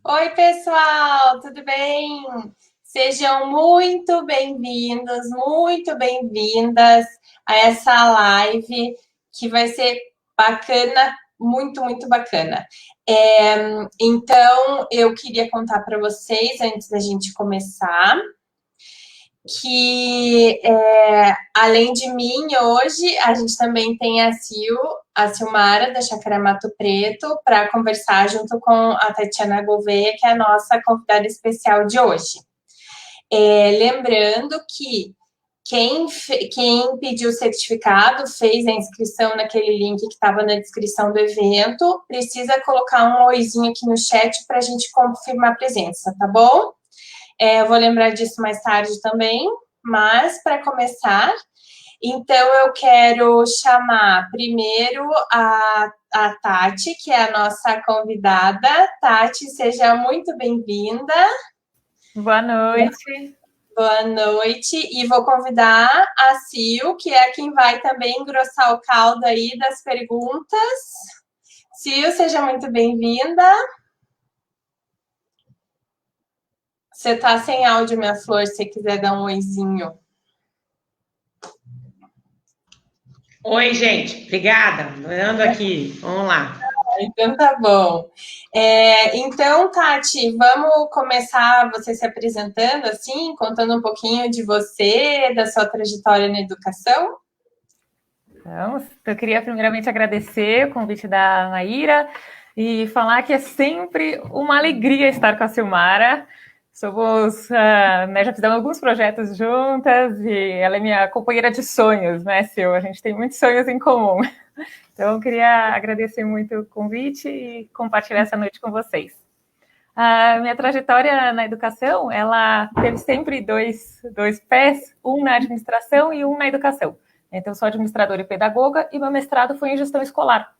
Oi, pessoal, tudo bem? Sejam muito bem-vindas a essa live que vai ser bacana, muito bacana. Então, eu queria contar para vocês, antes da gente começar, que além de mim, hoje a gente também tem a Silmara da Chácara Mato Preto, para conversar junto com a Tatiana Gouveia, que é a nossa convidada especial de hoje. Lembrando que quem pediu o certificado, fez a inscrição naquele link que estava na descrição do evento, precisa colocar um oizinho aqui no chat para a gente confirmar a presença, tá bom? Eu vou lembrar disso mais tarde também, mas para começar, então eu quero chamar primeiro a Tati, que é a nossa convidada. Tati, seja muito bem-vinda. Boa noite. Boa noite. E vou convidar a Sil, que é quem vai também engrossar o caldo aí das perguntas. Sil, seja muito bem-vinda. Você está sem áudio, minha flor, se você quiser dar um oizinho. Oi, gente. Obrigada. Ando aqui. Vamos lá. Então tá bom. Então, Tati, vamos começar você se apresentando assim, contando um pouquinho de você, da sua trajetória na educação? Então, eu queria primeiramente agradecer o convite da Maíra e falar que é sempre uma alegria estar com a Silmara. Somos, já fizemos alguns projetos juntas e ela é minha companheira de sonhos, né, Sil? A gente tem muitos sonhos em comum. Então, eu queria agradecer muito o convite e compartilhar essa noite com vocês. A minha trajetória na educação, ela teve sempre dois pés, um na administração e um na educação. Então, eu sou administradora e pedagoga e meu mestrado foi em gestão escolar.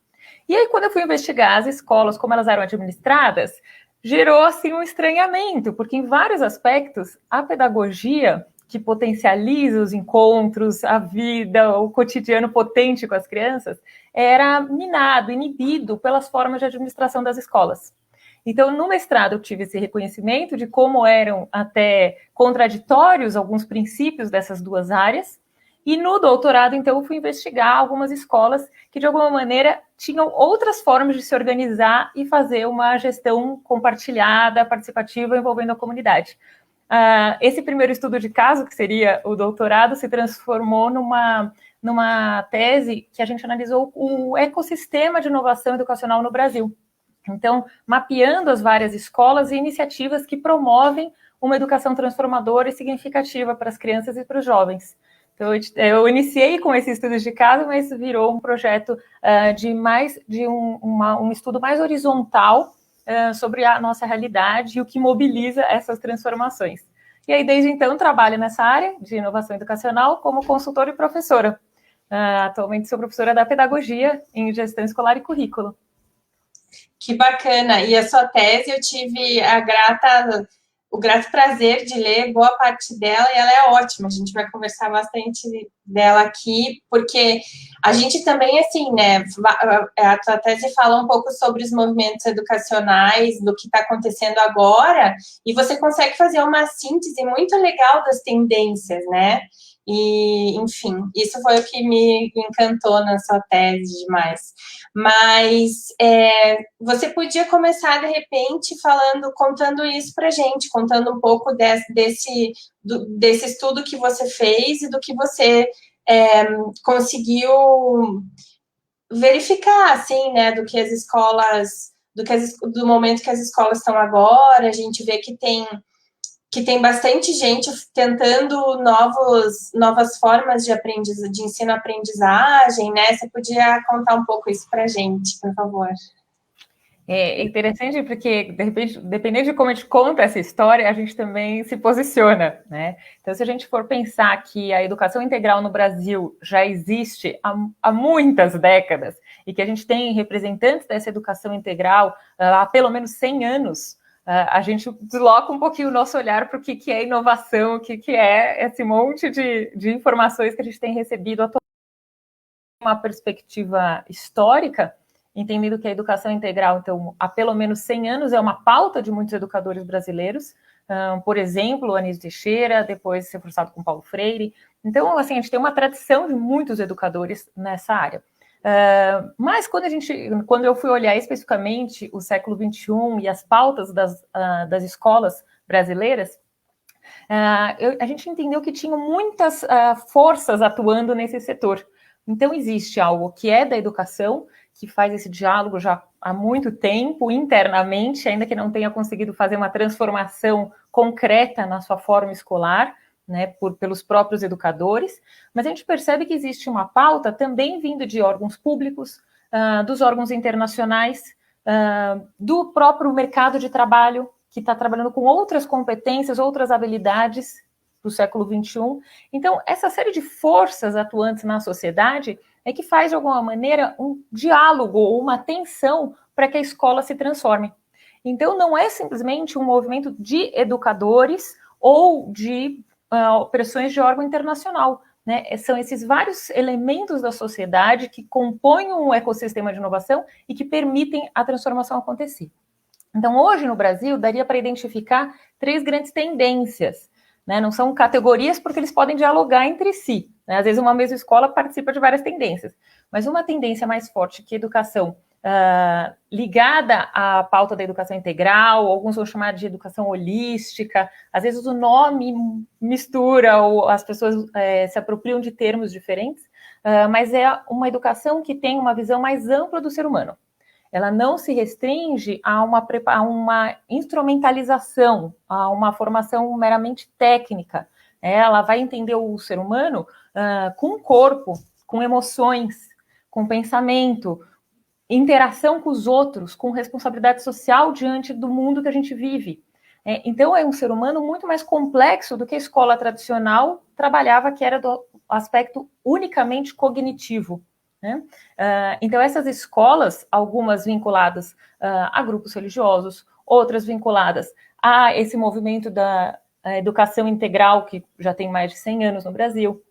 E aí, quando eu fui investigar as escolas, como elas eram administradas, gerou, assim, um estranhamento, porque em vários aspectos, a pedagogia, que potencializa os encontros, a vida, o cotidiano potente com as crianças, era minado, inibido pelas formas de administração das escolas. Então, no mestrado, eu tive esse reconhecimento de como eram até contraditórios alguns princípios dessas duas áreas. E no doutorado, então, eu fui investigar algumas escolas que, de alguma maneira, tinham outras formas de se organizar e fazer uma gestão compartilhada, participativa, envolvendo a comunidade. Esse primeiro estudo de caso, que seria o doutorado, se transformou numa tese que a gente analisou o ecossistema de inovação educacional no Brasil. Então, mapeando as várias escolas e iniciativas que promovem uma educação transformadora e significativa para as crianças e para os jovens. Então, eu iniciei com esse estudo de caso, mas virou um projeto de um estudo mais horizontal sobre a nossa realidade e o que mobiliza essas transformações. E aí, desde então, trabalho nessa área de inovação educacional como consultora e professora. Atualmente sou professora da pedagogia em gestão escolar e currículo. Que bacana! E a sua tese, eu tive o grato prazer de ler boa parte dela e ela é ótima. A gente vai conversar bastante dela aqui, porque a gente também, assim, né? A tua tese fala um pouco sobre os movimentos educacionais, do que está acontecendo agora, e você consegue fazer uma síntese muito legal das tendências, né? E, enfim, isso foi o que me encantou na sua tese demais. Mas você podia começar, de repente, contando isso para a gente, contando um pouco desse estudo que você fez e do que você conseguiu verificar, assim, né, do momento que as escolas estão agora. A gente vê que tem bastante gente tentando novas formas de ensino-aprendizagem, né? Você podia contar um pouco isso para a gente, por favor? É interessante porque, de repente, dependendo de como a gente conta essa história, a gente também se posiciona, né? Então, se a gente for pensar que a educação integral no Brasil já existe há muitas décadas e que a gente tem representantes dessa educação integral há pelo menos 100 anos, a gente desloca um pouquinho o nosso olhar para o que é inovação, o que é esse monte de informações que a gente tem recebido atualmente, uma perspectiva histórica. entendendo que a educação integral, então, há pelo menos 100 anos, é uma pauta de muitos educadores brasileiros, por exemplo, Anísio Teixeira, depois reforçado com Paulo Freire. Então, assim, a gente tem uma tradição de muitos educadores nessa área. Mas quando eu fui olhar especificamente o século XXI e as pautas das escolas brasileiras, a gente entendeu que tinham muitas forças atuando nesse setor. Então, existe algo que é da educação, que faz esse diálogo já há muito tempo, internamente, ainda que não tenha conseguido fazer uma transformação concreta na sua forma escolar, né, pelos próprios educadores, mas a gente percebe que existe uma pauta também vindo de órgãos públicos, dos órgãos internacionais, do próprio mercado de trabalho, que está trabalhando com outras competências, outras habilidades do século XXI. Então, essa série de forças atuantes na sociedade é que faz, de alguma maneira, um diálogo ou uma tensão para que a escola se transforme. Então, não é simplesmente um movimento de educadores ou de operações de órgão internacional, né? São esses vários elementos da sociedade que compõem um ecossistema de inovação e que permitem a transformação acontecer. Então, hoje no Brasil, daria para identificar 3 grandes tendências, né? Não são categorias porque eles podem dialogar entre si, né? Às vezes uma mesma escola participa de várias tendências, mas uma tendência mais forte que educação ligada à pauta da educação integral, alguns vão chamar de educação holística, às vezes o nome mistura, ou as pessoas se apropriam de termos diferentes, mas é uma educação que tem uma visão mais ampla do ser humano. Ela não se restringe a uma instrumentalização, a uma formação meramente técnica. Ela vai entender o ser humano com o corpo, com emoções, com pensamento, interação com os outros, com responsabilidade social diante do mundo que a gente vive. Então, é um ser humano muito mais complexo do que a escola tradicional trabalhava, que era do aspecto unicamente cognitivo, né? Então, essas escolas, algumas vinculadas a grupos religiosos, outras vinculadas a esse movimento da educação integral, que já tem mais de 100 anos no Brasil.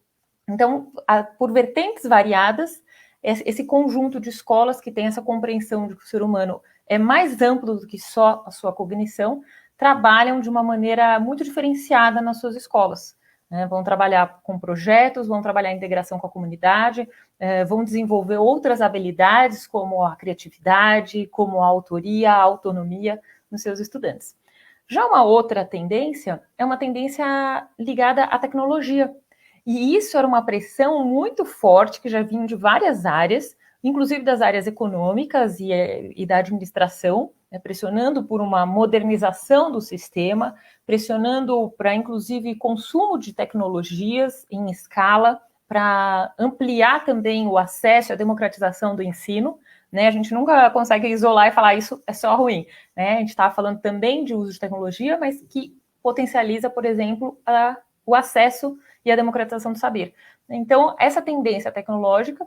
Então, por vertentes variadas, esse conjunto de escolas que tem essa compreensão de que o ser humano é mais amplo do que só a sua cognição, trabalham de uma maneira muito diferenciada nas suas escolas. Vão trabalhar com projetos, vão trabalhar a integração com a comunidade, vão desenvolver outras habilidades, como a criatividade, como a autoria, a autonomia nos seus estudantes. Já uma outra tendência é uma tendência ligada à tecnologia. E isso era uma pressão muito forte que já vinha de várias áreas, inclusive das áreas econômicas e da administração, né, pressionando por uma modernização do sistema, pressionando para, inclusive, consumo de tecnologias em escala, para ampliar também o acesso e a democratização do ensino, né? A gente nunca consegue isolar e falar isso é só ruim, né? A gente está falando também de uso de tecnologia, mas que potencializa, por exemplo, o acesso e a democratização do saber. Então, essa tendência tecnológica,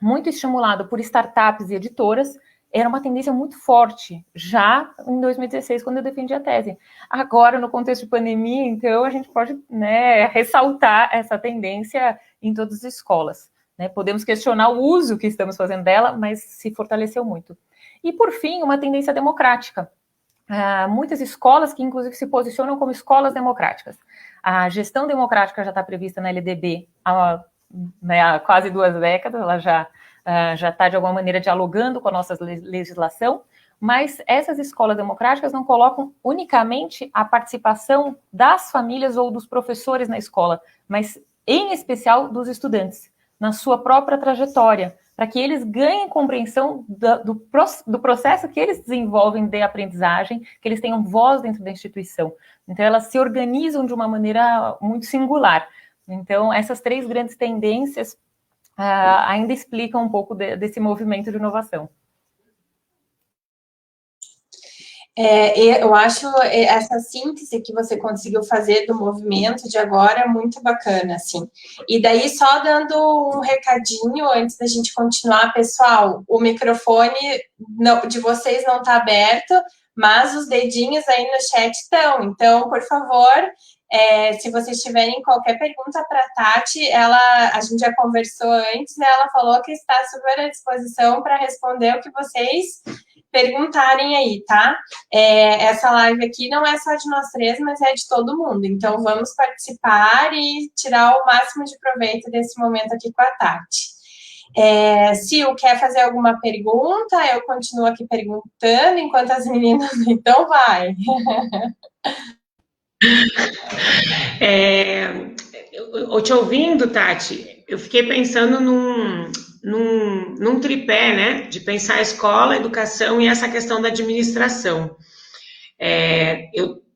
muito estimulada por startups e editoras, era uma tendência muito forte, já em 2016, quando eu defendi a tese. Agora, no contexto de pandemia, então, a gente pode, né, ressaltar essa tendência em todas as escolas, né? Podemos questionar o uso que estamos fazendo dela, mas se fortaleceu muito. E, por fim, uma tendência democrática. Muitas escolas que, inclusive, se posicionam como escolas democráticas. A gestão democrática já está prevista na LDB há quase 2 décadas, ela já está, de alguma maneira, dialogando com a nossa legislação, mas essas escolas democráticas não colocam unicamente a participação das famílias ou dos professores na escola, mas, em especial, dos estudantes, na sua própria trajetória, para que eles ganhem compreensão do processo que eles desenvolvem de aprendizagem, que eles tenham voz dentro da instituição. Então, elas se organizam de uma maneira muito singular. Então, essas 3 grandes tendências ainda explicam um pouco desse movimento de inovação. Eu acho essa síntese que você conseguiu fazer do movimento de agora muito bacana, assim. E daí, só dando um recadinho antes da gente continuar, pessoal, o microfone de vocês não está aberto, mas os dedinhos aí no chat estão. Então, por favor, Se vocês tiverem qualquer pergunta para a Tati, a gente já conversou antes, né? Ela falou que está super à disposição para responder o que vocês perguntarem aí, tá? Essa live aqui não é só de nós três, mas é de todo mundo. Então, vamos participar e tirar o máximo de proveito desse momento aqui com a Tati. Sil, quer fazer alguma pergunta? Eu continuo aqui perguntando enquanto as meninas... Então, vai. Eu te ouvindo, Tati, eu fiquei pensando num tripé, né? De pensar a escola, a educação e essa questão da administração.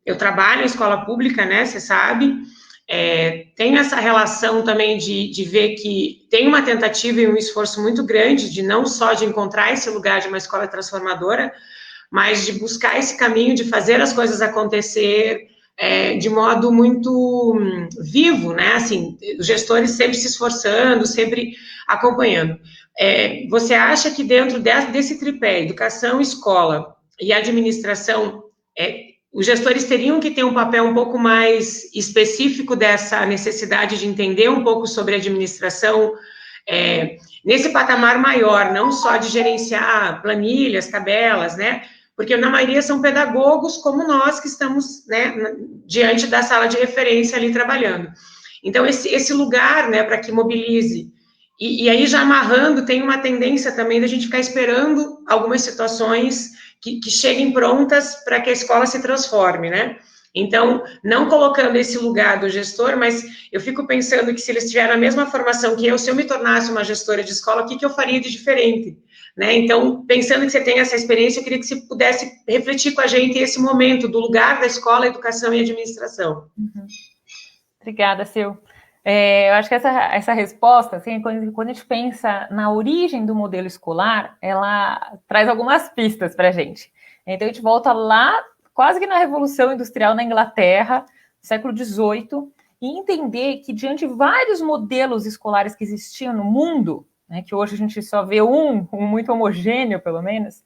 Eu trabalho em escola pública, né? Você sabe. Tenho essa relação também de ver que tem uma tentativa e um esforço muito grande de não só de encontrar esse lugar de uma escola transformadora, mas de buscar esse caminho de fazer as coisas acontecer de modo muito vivo, né? Assim, os gestores sempre se esforçando, sempre acompanhando. Você acha que dentro desse tripé, educação, escola e administração, os gestores teriam que ter um papel um pouco mais específico dessa necessidade de entender um pouco sobre administração, nesse patamar maior, não só de gerenciar planilhas, tabelas, né? Porque na maioria são pedagogos como nós que estamos, né, diante da sala de referência ali trabalhando. Então, esse lugar, né, para que mobilize. E aí, já amarrando, tem uma tendência também da gente ficar esperando algumas situações que cheguem prontas para que a escola se transforme, né? Então, não colocando esse lugar do gestor, mas eu fico pensando que se eles tiverem a mesma formação que eu, se eu me tornasse uma gestora de escola, o que eu faria de diferente? Né? Então, pensando que você tem essa experiência, eu queria que você pudesse refletir com a gente esse momento do lugar da escola, educação e administração. Obrigada, Sil. Eu acho que essa resposta, assim, quando a gente pensa na origem do modelo escolar, ela traz algumas pistas para a gente. Então, a gente volta lá, quase que na Revolução Industrial na Inglaterra, século XVIII, e entender que, diante de vários modelos escolares que existiam no mundo, né, que hoje a gente só vê um muito homogêneo, pelo menos,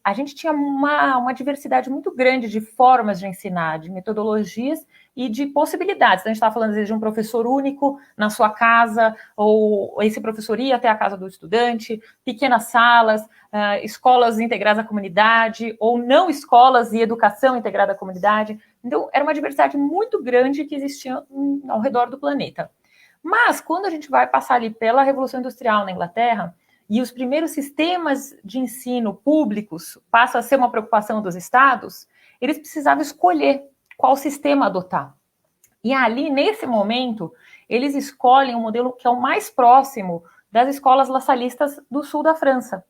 a gente tinha uma diversidade muito grande de formas de ensinar, de metodologias e de possibilidades. Então, a gente está falando, às vezes, de um professor único na sua casa, ou esse professor ia até a casa do estudante, pequenas salas, escolas integradas à comunidade, ou não escolas e educação integrada à comunidade. Então, era uma diversidade muito grande que existia ao redor do planeta. Mas, quando a gente vai passar ali pela Revolução Industrial na Inglaterra, e os primeiros sistemas de ensino públicos passam a ser uma preocupação dos estados, eles precisavam escolher qual sistema adotar. E ali, nesse momento, eles escolhem um modelo que é o mais próximo das escolas lasallistas do sul da França.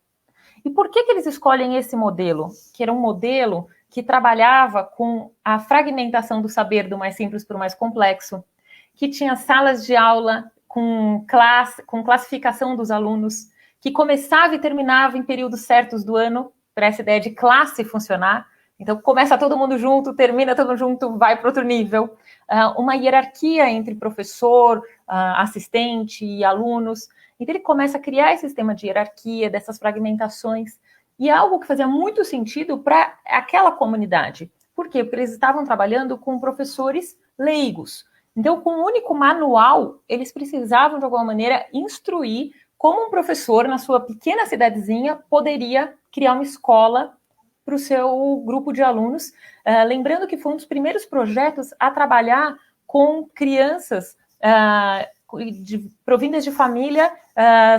E por que eles escolhem esse modelo? Que era um modelo que trabalhava com a fragmentação do saber do mais simples para o mais complexo, que tinha salas de aula com classificação dos alunos, que começava e terminava em períodos certos do ano, para essa ideia de classe funcionar. Então, começa todo mundo junto, termina todo mundo junto, vai para outro nível. Uma hierarquia entre professor, assistente e alunos. Então, ele começa a criar esse sistema de hierarquia, dessas fragmentações, e é algo que fazia muito sentido para aquela comunidade. Por quê? Porque eles estavam trabalhando com professores leigos. Então, com um único manual, eles precisavam, de alguma maneira, instruir como um professor, na sua pequena cidadezinha, poderia criar uma escola para o seu grupo de alunos. Lembrando que foi um dos primeiros projetos a trabalhar com crianças provindas de família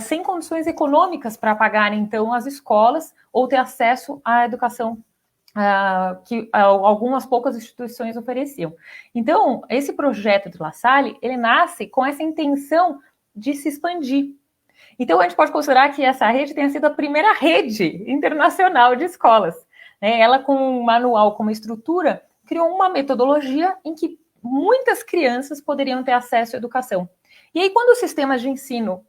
sem condições econômicas para pagar, então, as escolas ou ter acesso à educação que algumas poucas instituições ofereciam. Então, esse projeto de La Salle, ele nasce com essa intenção de se expandir. Então, a gente pode considerar que essa rede tenha sido a primeira rede internacional de escolas. Ela, com um manual, com uma estrutura, criou uma metodologia em que muitas crianças poderiam ter acesso à educação. E aí, quando os sistemas de ensino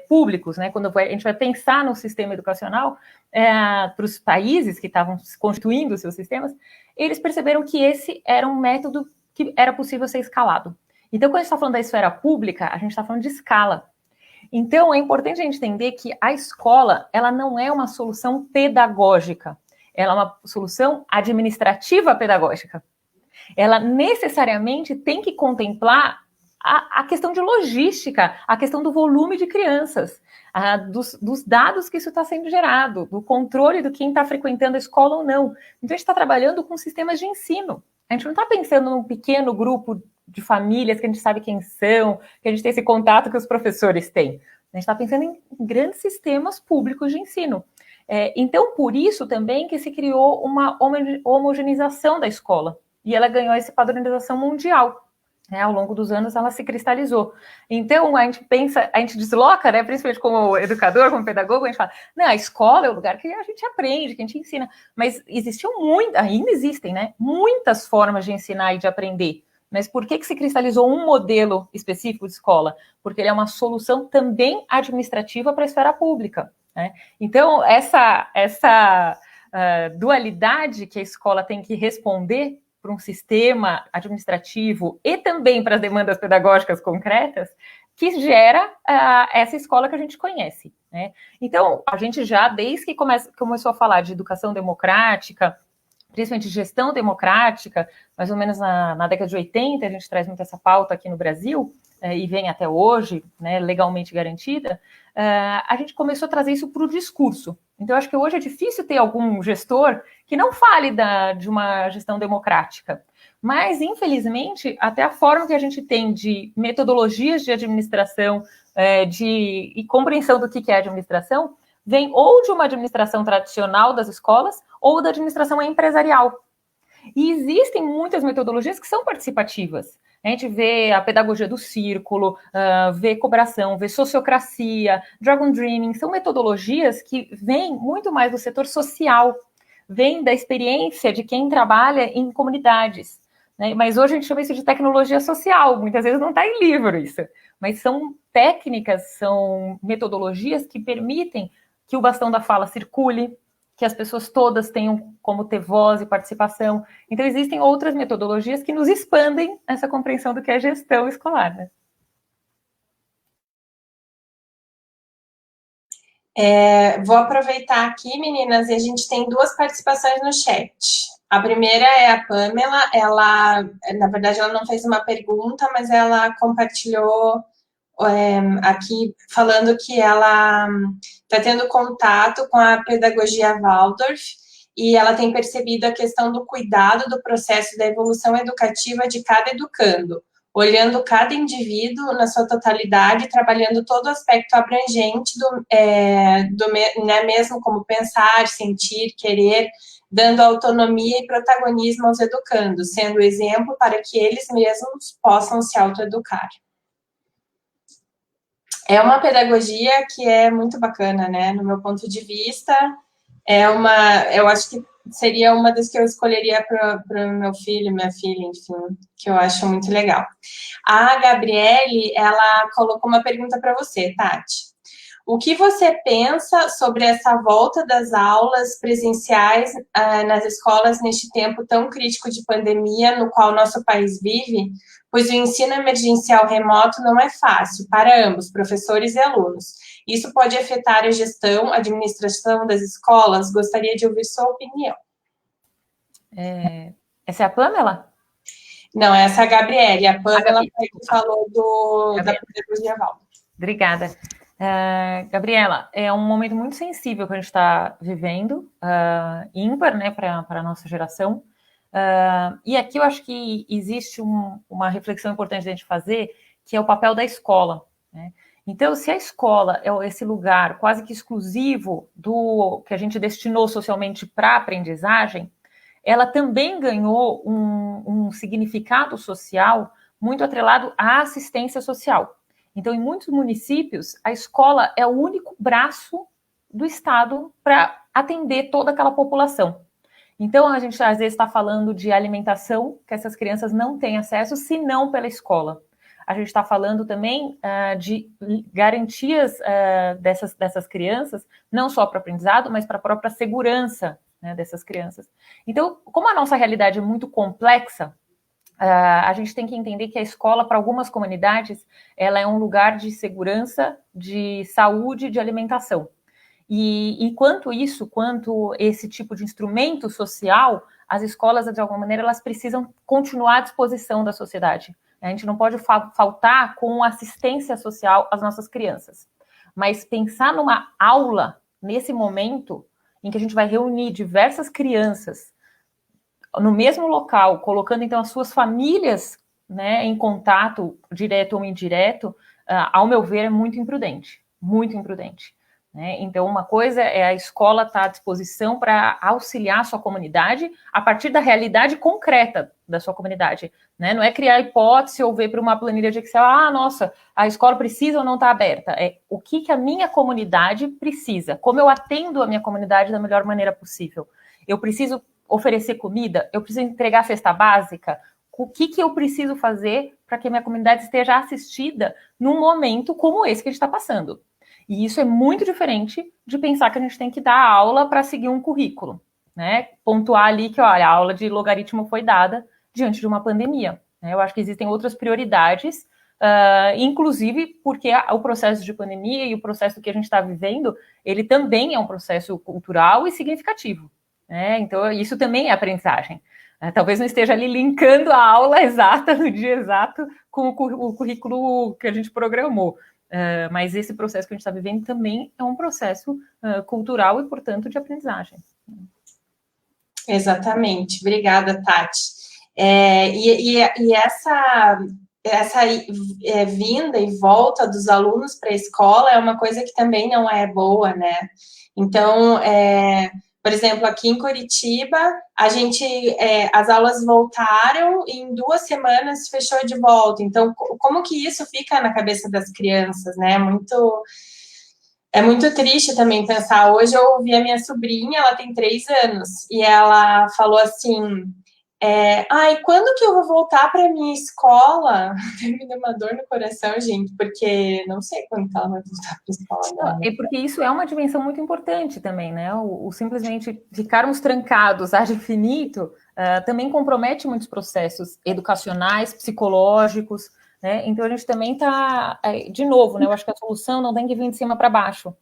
públicos, quando a gente vai pensar no sistema educacional, para os países que estavam constituindo os seus sistemas, eles perceberam que esse era um método que era possível ser escalado. Então, quando a gente está falando da esfera pública, a gente está falando de escala. Então, é importante a gente entender que a escola, ela não é uma solução pedagógica, ela é uma solução administrativa pedagógica. ela necessariamente tem que contemplar a questão de logística, a questão do volume de crianças, dos dados que isso está sendo gerado, do controle do quem está frequentando a escola ou não. Então, a gente está trabalhando com sistemas de ensino. A gente não está pensando num pequeno grupo de famílias que a gente sabe quem são, que a gente tem esse contato que os professores têm. A gente está pensando em grandes sistemas públicos de ensino. Então, por isso também que se criou uma homogeneização da escola. E ela ganhou essa padronização mundial. Ao longo dos anos, ela se cristalizou. Então, a gente pensa, a gente desloca, né, principalmente como educador, como pedagogo, a gente fala, não, a escola é o lugar que a gente aprende, que a gente ensina. Mas ainda existem, né, muitas formas de ensinar e de aprender. Mas por que se cristalizou um modelo específico de escola? Porque ele é uma solução também administrativa para a esfera pública, né? Então, essa dualidade que a escola tem que responder para um sistema administrativo e também para as demandas pedagógicas concretas, que gera essa escola que a gente conhece, né? Então, a gente já, desde que começou a falar de educação democrática, principalmente gestão democrática, mais ou menos na década de 80, a gente traz muito essa pauta aqui no Brasil, e vem até hoje, né, legalmente garantida, a gente começou a trazer isso para o discurso. Então, eu acho que hoje é difícil ter algum gestor que não fale de uma gestão democrática. Mas, infelizmente, até a forma que a gente tem de metodologias de administração e compreensão do que é administração, vem ou de uma administração tradicional das escolas ou da administração empresarial. E existem muitas metodologias que são participativas. A gente vê a pedagogia do círculo, vê cobração, vê sociocracia, Dragon Dreaming, são metodologias que vêm muito mais do setor social, vêm da experiência de quem trabalha em comunidades, né? Mas hoje a gente chama isso de tecnologia social, muitas vezes não está em livro isso, mas são técnicas, são metodologias que permitem que o bastão da fala circule, que as pessoas todas tenham como ter voz e participação. Então, existem outras metodologias que nos expandem essa compreensão do que é gestão escolar, né? Vou aproveitar aqui, meninas, e a gente tem duas participações no chat. A primeira é a Pamela, ela, na verdade, ela não fez uma pergunta, mas ela compartilhou aqui falando que ela está tendo contato com a pedagogia Waldorf e ela tem percebido a questão do cuidado do processo da evolução educativa de cada educando, olhando cada indivíduo na sua totalidade, trabalhando todo o aspecto abrangente né, mesmo como pensar, sentir, querer, dando autonomia e protagonismo aos educandos, sendo exemplo para que eles mesmos possam se autoeducar. É uma pedagogia que é muito bacana, né? No meu ponto de vista, eu acho que seria uma das que eu escolheria para o meu filho, minha filha, enfim, que eu acho muito legal. A Gabriele, ela colocou uma pergunta para você, Tati. O que você pensa sobre essa volta das aulas presenciais nas escolas neste tempo tão crítico de pandemia no qual nosso país vive? Pois o ensino emergencial remoto não é fácil para ambos, professores e alunos. Isso pode afetar a gestão, a administração das escolas? Gostaria de ouvir sua opinião. Essa é a Pamela? Não, essa é a Gabriele. A Pamela foi que falou da pedagogia Waldorf. Obrigada. Gabriela, é um momento muito sensível que a gente está vivendo, ímpar, né, para a nossa geração. E aqui eu acho que existe uma reflexão importante de a gente fazer, que é o papel da escola, né? Então, se a escola é esse lugar quase que exclusivo do que a gente destinou socialmente para a aprendizagem, ela também ganhou um significado social muito atrelado à assistência social. Então, em muitos municípios, a escola é o único braço do Estado para atender toda aquela população. Então, a gente às vezes está falando de alimentação, que essas crianças não têm acesso, senão pela escola. A gente está falando também de garantias dessas crianças, não só para o aprendizado, mas para a própria segurança, né, dessas crianças. Então, como a nossa realidade é muito complexa, a gente tem que entender que a escola, para algumas comunidades, ela é um lugar de segurança, de saúde, de alimentação. E quanto esse tipo de instrumento social, as escolas, de alguma maneira, elas precisam continuar à disposição da sociedade. A gente não pode faltar com assistência social às nossas crianças. Mas pensar numa aula, nesse momento, em que a gente vai reunir diversas crianças no mesmo local, colocando, então, as suas famílias, né, em contato, direto ou indireto, ao meu ver, é muito imprudente. Muito imprudente. Né? Então, uma coisa é a escola estar à disposição para auxiliar a sua comunidade a partir da realidade concreta da sua comunidade. Né? Não é criar hipótese ou ver para uma planilha de Excel, nossa, a escola precisa ou não está aberta. É o que a minha comunidade precisa, como eu atendo a minha comunidade da melhor maneira possível. Eu preciso oferecer comida, eu preciso entregar a cesta básica, o que eu preciso fazer para que a minha comunidade esteja assistida num momento como esse que a gente está passando. E isso é muito diferente de pensar que a gente tem que dar aula para seguir um currículo, né? Pontuar ali que, olha, a aula de logaritmo foi dada diante de uma pandemia. Né? Eu acho que existem outras prioridades, inclusive porque o processo de pandemia e o processo que a gente está vivendo, ele também é um processo cultural e significativo. Né? Então, isso também é aprendizagem. Talvez não esteja ali linkando a aula exata, no dia exato, com o currículo que a gente programou. Mas esse processo que a gente está vivendo também é um processo cultural e, portanto, de aprendizagem. Exatamente. Obrigada, Tati. E essa vinda e volta dos alunos para a escola é uma coisa que também não é boa, né? Então, por exemplo, aqui em Curitiba, as aulas voltaram e em 2 semanas fechou de volta. Então, como que isso fica na cabeça das crianças, né? É muito triste também pensar. Hoje eu ouvi a minha sobrinha, ela tem 3 anos, e ela falou assim, quando que eu vou voltar para minha escola? Me deu uma dor no coração, gente, porque não sei quando que ela vai voltar para a escola. É porque isso é uma dimensão muito importante também, né? O simplesmente ficarmos trancados ad infinito também compromete muitos processos educacionais, psicológicos, né? Então a gente também está, de novo, né? Eu acho que a solução não tem que vir de cima para baixo,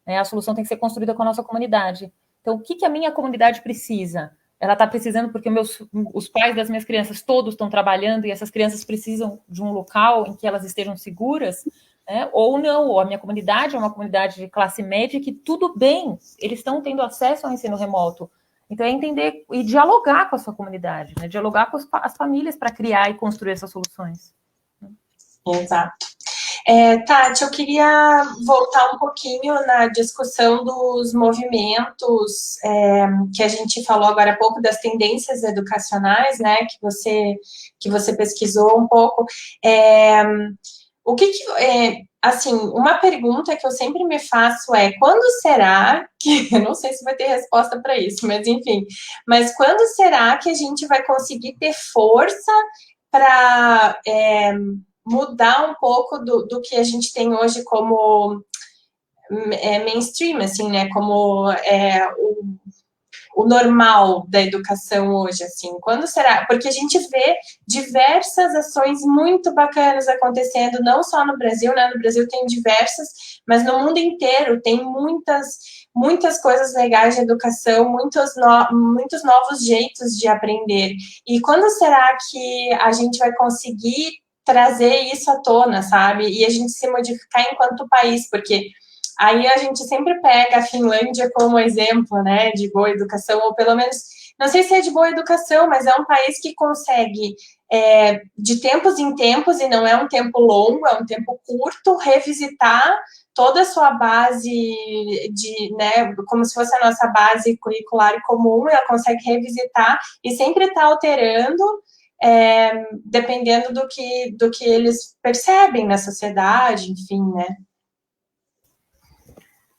né? A solução tem que ser construída com a nossa comunidade. Então, o que a minha comunidade precisa? Ela está precisando porque os pais das minhas crianças todos estão trabalhando e essas crianças precisam de um local em que elas estejam seguras, né? Ou não, ou a minha comunidade é uma comunidade de classe média que tudo bem, eles estão tendo acesso ao ensino remoto. Então, é entender e dialogar com a sua comunidade, né? Dialogar com as famílias para criar e construir essas soluções. Exato. Tati, eu queria voltar um pouquinho na discussão dos movimentos que a gente falou agora há pouco, das tendências educacionais, né, que você pesquisou um pouco. Assim, uma pergunta que eu sempre me faço é, quando será que, eu não sei se vai ter resposta para isso, mas enfim, mas quando será que a gente vai conseguir ter força para mudar um pouco do que a gente tem hoje como mainstream, assim, né, como o normal da educação hoje, assim, quando será? Porque a gente vê diversas ações muito bacanas acontecendo, não só no Brasil, né, no Brasil tem diversas, mas no mundo inteiro tem muitas coisas legais de educação, muitos novos jeitos de aprender, e quando será que a gente vai conseguir trazer isso à tona, sabe? E a gente se modificar enquanto país, porque aí a gente sempre pega a Finlândia como exemplo, né, de boa educação, ou pelo menos, não sei se é de boa educação, mas é um país que consegue, de tempos em tempos, e não é um tempo longo, é um tempo curto, revisitar toda a sua base né, como se fosse a nossa base curricular comum, ela consegue revisitar e sempre está alterando, dependendo do que eles percebem na sociedade, enfim, né?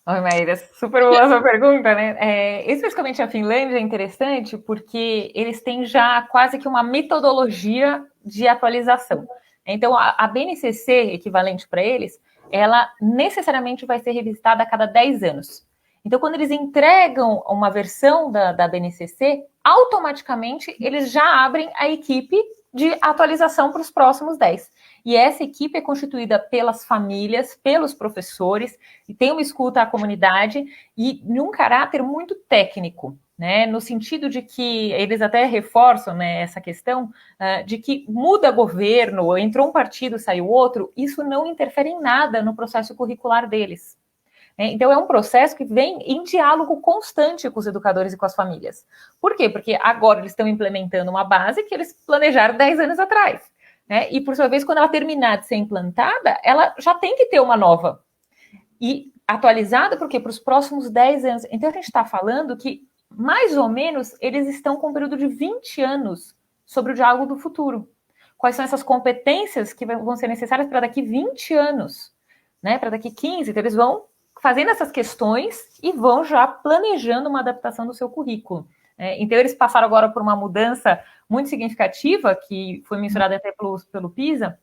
Oi, Maíra, super boa sua pergunta, né? Especificamente a Finlândia é interessante porque eles têm já quase que uma metodologia de atualização. Então, a BNCC, equivalente para eles, ela necessariamente vai ser revisitada a cada 10 anos. Então, quando eles entregam uma versão da BNCC, automaticamente eles já abrem a equipe de atualização para os próximos 10. E essa equipe é constituída pelas famílias, pelos professores, e tem uma escuta à comunidade, e num caráter muito técnico. né, no sentido de que eles até reforçam, né, essa questão de que muda governo, entrou um partido, saiu outro, isso não interfere em nada no processo curricular deles. Então, é um processo que vem em diálogo constante com os educadores e com as famílias. Por quê? Porque agora eles estão implementando uma base que eles planejaram 10 anos atrás, né? E, por sua vez, quando ela terminar de ser implantada, ela já tem que ter uma nova. E atualizada, porque para os próximos 10 anos. Então, a gente está falando que, mais ou menos, eles estão com um período de 20 anos sobre o diálogo do futuro. Quais são essas competências que vão ser necessárias para daqui 20 anos, né? Para daqui 15. Então, eles vão fazendo essas questões e vão já planejando uma adaptação do seu currículo. Então, eles passaram agora por uma mudança muito significativa, que foi mencionada até pelo PISA,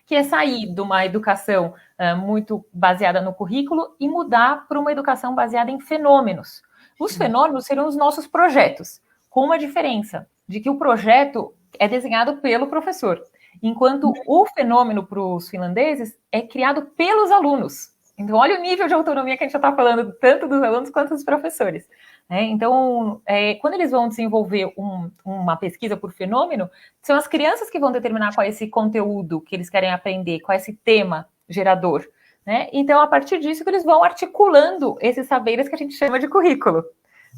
que é sair de uma educação muito baseada no currículo e mudar para uma educação baseada em fenômenos. Os fenômenos serão os nossos projetos, com uma diferença, de que o projeto é desenhado pelo professor, enquanto o fenômeno para os finlandeses é criado pelos alunos. Então, olha o nível de autonomia que a gente já está falando, tanto dos alunos quanto dos professores. Então, quando eles vão desenvolver uma pesquisa por fenômeno, são as crianças que vão determinar qual é esse conteúdo que eles querem aprender, qual é esse tema gerador. Então, a partir disso, que eles vão articulando esses saberes que a gente chama de currículo.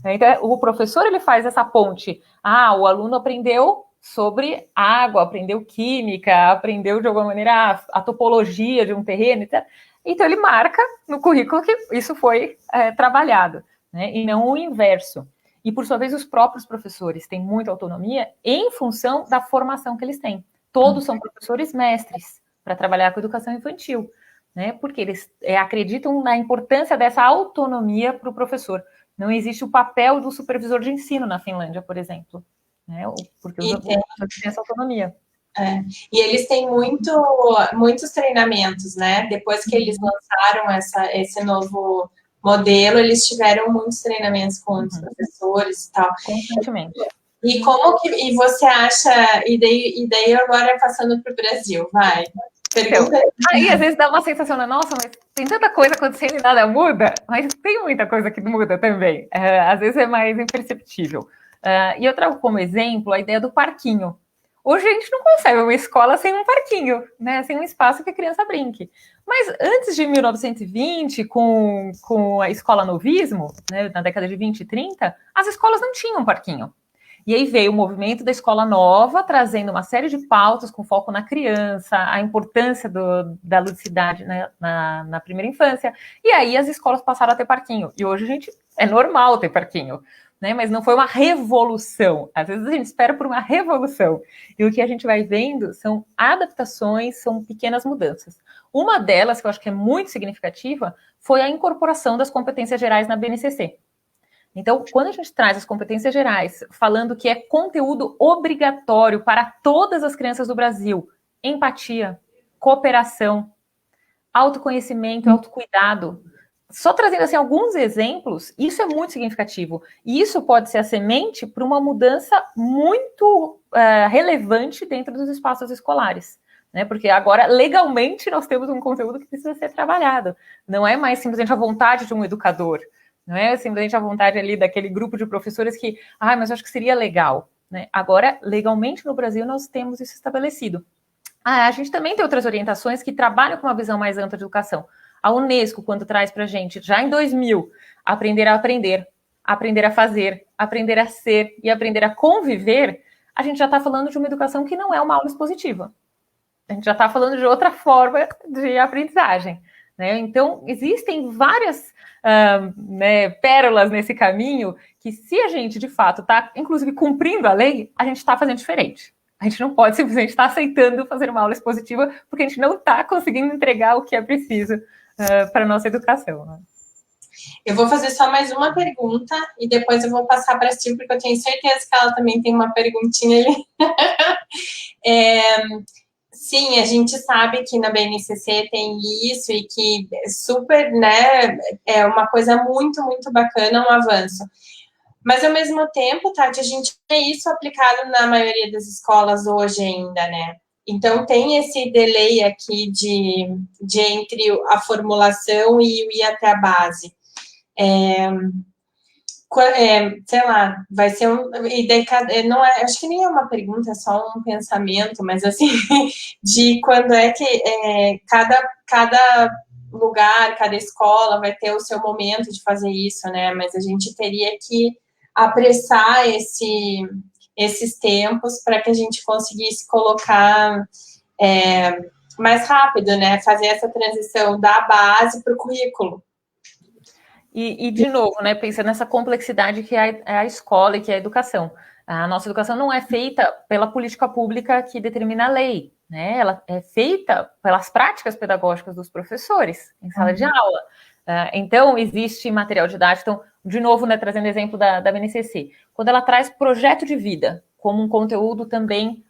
Então, o professor ele faz essa ponte. O aluno aprendeu sobre água, aprendeu química, aprendeu de alguma maneira a topologia de um terreno, etc. Então, ele marca no currículo que isso foi trabalhado, né? E não o inverso. E, por sua vez, os próprios professores têm muita autonomia em função da formação que eles têm. Todos são professores mestres para trabalhar com educação infantil, né? Porque eles acreditam na importância dessa autonomia para o professor. Não existe o papel do supervisor de ensino na Finlândia, por exemplo, né? Porque os professores têm essa autonomia. E eles têm muitos treinamentos, né? Depois que eles lançaram esse novo modelo, eles tiveram muitos treinamentos com os professores e tal. Constantemente. E você acha, e daí agora passando para o Brasil, vai. Pergunta. Aí às vezes dá uma sensação, nossa, mas tem tanta coisa acontecendo e nada muda, mas tem muita coisa que muda também. Às vezes é mais imperceptível. E eu trago como exemplo a ideia do parquinho. Hoje a gente não concebe uma escola sem um parquinho, né? Sem um espaço que a criança brinque. Mas antes de 1920, com a escola novismo, né, na década de 20 e 30, as escolas não tinham parquinho. E aí veio o movimento da escola nova, trazendo uma série de pautas com foco na criança, a importância da ludicidade, né, na primeira infância. E aí as escolas passaram a ter parquinho. E hoje é normal ter parquinho, né? Mas não foi uma revolução. Às vezes a gente espera por uma revolução. E o que a gente vai vendo são adaptações, são pequenas mudanças. Uma delas, que eu acho que é muito significativa, foi a incorporação das competências gerais na BNCC. Então, quando a gente traz as competências gerais, falando que é conteúdo obrigatório para todas as crianças do Brasil, empatia, cooperação, autoconhecimento, autocuidado, só trazendo assim, alguns exemplos, isso é muito significativo. E isso pode ser a semente para uma mudança muito relevante dentro dos espaços escolares. Né? Porque agora, legalmente, nós temos um conteúdo que precisa ser trabalhado. Não é mais simplesmente a vontade de um educador. Não é simplesmente a vontade ali daquele grupo de professores que, mas eu acho que seria legal. Né? Agora, legalmente no Brasil, nós temos isso estabelecido. A gente também tem outras orientações que trabalham com uma visão mais ampla de educação. A Unesco, quando traz para a gente, já em 2000, aprender a aprender, aprender a fazer, aprender a ser e aprender a conviver, a gente já está falando de uma educação que não é uma aula expositiva. A gente já está falando de outra forma de aprendizagem. Né? Então, existem várias pérolas nesse caminho que, se a gente, de fato, está, inclusive, cumprindo a lei, a gente está fazendo diferente. A gente não pode simplesmente estar aceitando fazer uma aula expositiva porque a gente não está conseguindo entregar o que é preciso para a nossa educação. Né? Eu vou fazer só mais uma pergunta e depois eu vou passar para a Sil, porque eu tenho certeza que ela também tem uma perguntinha ali. Sim, a gente sabe que na BNCC tem isso e que é super, né, é uma coisa muito, muito bacana, um avanço. Mas, ao mesmo tempo, Tati, a gente vê isso aplicado na maioria das escolas hoje ainda, né? Então, tem esse delay aqui de entre a formulação e o ir até a base. sei lá, vai ser e daí, não é, acho que nem é uma pergunta, é só um pensamento, mas assim, de quando é que cada lugar, cada escola vai ter o seu momento de fazer isso, né? Mas a gente teria que apressar esses tempos para que a gente conseguisse colocar mais rápido, né? Fazer essa transição da base para o currículo. E, de novo, né, pensando nessa complexidade que é a escola e que é a educação. A nossa educação não é feita pela política pública que determina a lei, né? Ela é feita pelas práticas pedagógicas dos professores em sala de aula. Então, existe material didático. Então, de novo, né, trazendo exemplo da BNCC, quando ela traz projeto de vida como um conteúdo também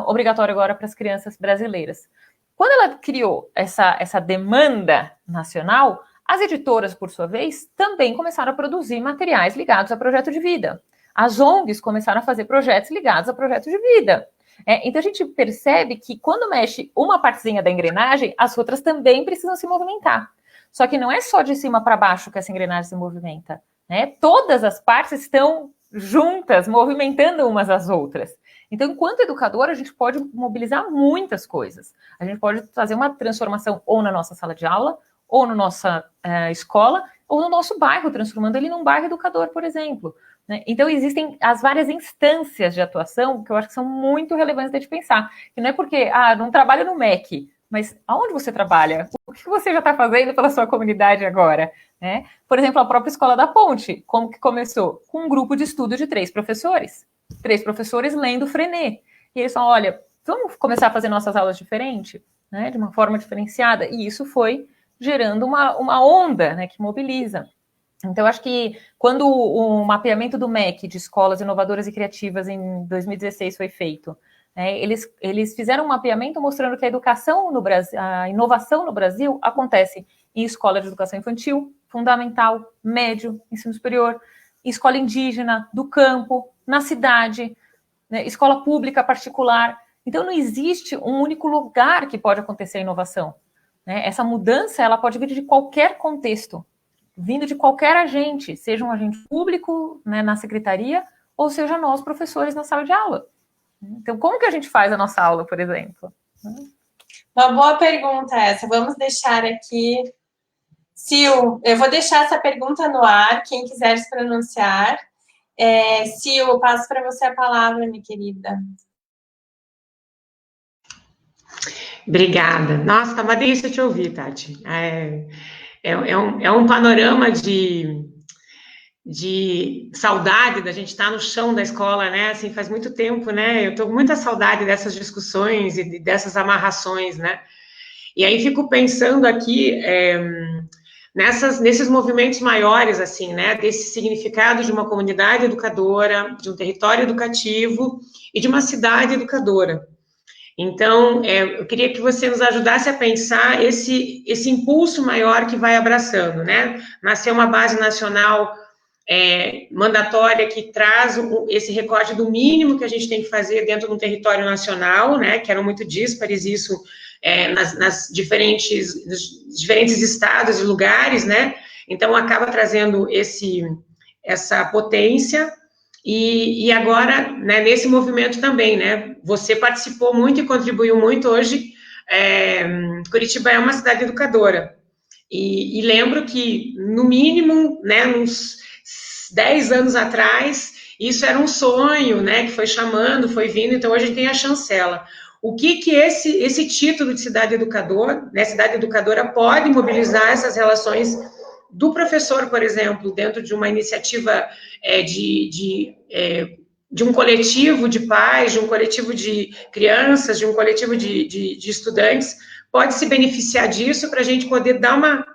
obrigatório agora para as crianças brasileiras. Quando ela criou essa demanda nacional, as editoras, por sua vez, também começaram a produzir materiais ligados a projeto de vida. As ONGs começaram a fazer projetos ligados a projeto de vida. Então, a gente percebe que quando mexe uma partezinha da engrenagem, as outras também precisam se movimentar. Só que não é só de cima para baixo que essa engrenagem se movimenta, né? Todas as partes estão juntas, movimentando umas às outras. Então, enquanto educador, a gente pode mobilizar muitas coisas. A gente pode fazer uma transformação ou na nossa sala de aula, ou na nossa escola, ou no nosso bairro, transformando ele num bairro educador, por exemplo. Né? Então, existem as várias instâncias de atuação que eu acho que são muito relevantes de pensar. Que não é porque, não trabalho no MEC, mas aonde você trabalha? O que você já está fazendo pela sua comunidade agora? Né? Por exemplo, a própria Escola da Ponte, como que começou? Com um grupo de estudo de 3 professores. 3 professores lendo Freinet. E eles falam, olha, vamos começar a fazer nossas aulas diferente, né? De uma forma diferenciada. E isso foi gerando uma onda, né, que mobiliza. Então, acho que quando o mapeamento do MEC de escolas inovadoras e criativas em 2016 foi feito, né, eles fizeram um mapeamento mostrando que a educação no Brasil, a inovação no Brasil acontece em escola de educação infantil, fundamental, médio, ensino superior, escola indígena, do campo, na cidade, né, escola pública particular. Então, não existe um único lugar que pode acontecer a inovação. Essa mudança ela pode vir de qualquer contexto, vindo de qualquer agente, seja um agente público, né, na secretaria, ou seja nós, professores, na sala de aula. Então, como que a gente faz a nossa aula, por exemplo? Uma boa pergunta essa. Vamos deixar aqui... Sil, eu vou deixar essa pergunta no ar, quem quiser se pronunciar. Sil, passo para você a palavra, minha querida. Obrigada. Nossa, tá uma delícia te ouvir, Tati. É um panorama de saudade da gente estar no chão da escola, né? Assim, faz muito tempo, né? Eu estou com muita saudade dessas discussões e dessas amarrações, né? E aí fico pensando aqui nesses movimentos maiores, assim, né? Desse significado de uma comunidade educadora, de um território educativo e de uma cidade educadora. Então, eu queria que você nos ajudasse a pensar esse impulso maior que vai abraçando, né? Nasceu uma base nacional mandatória que traz esse recorte do mínimo que a gente tem que fazer dentro de um território nacional, né? Que eram muito díspares isso nos diferentes estados e lugares, né? Então, acaba trazendo essa potência. E agora, né, nesse movimento também, né, você participou muito e contribuiu muito hoje, Curitiba é uma cidade educadora, e lembro que, no mínimo, né, uns 10 anos atrás, isso era um sonho, né, que foi chamando, foi vindo, então hoje a gente tem a chancela. O que esse título de cidade educadora, né, cidade educadora pode mobilizar essas relações do professor, por exemplo, dentro de uma iniciativa de um coletivo de pais, de um coletivo de crianças, de um coletivo de estudantes, pode se beneficiar disso para a gente poder dar uma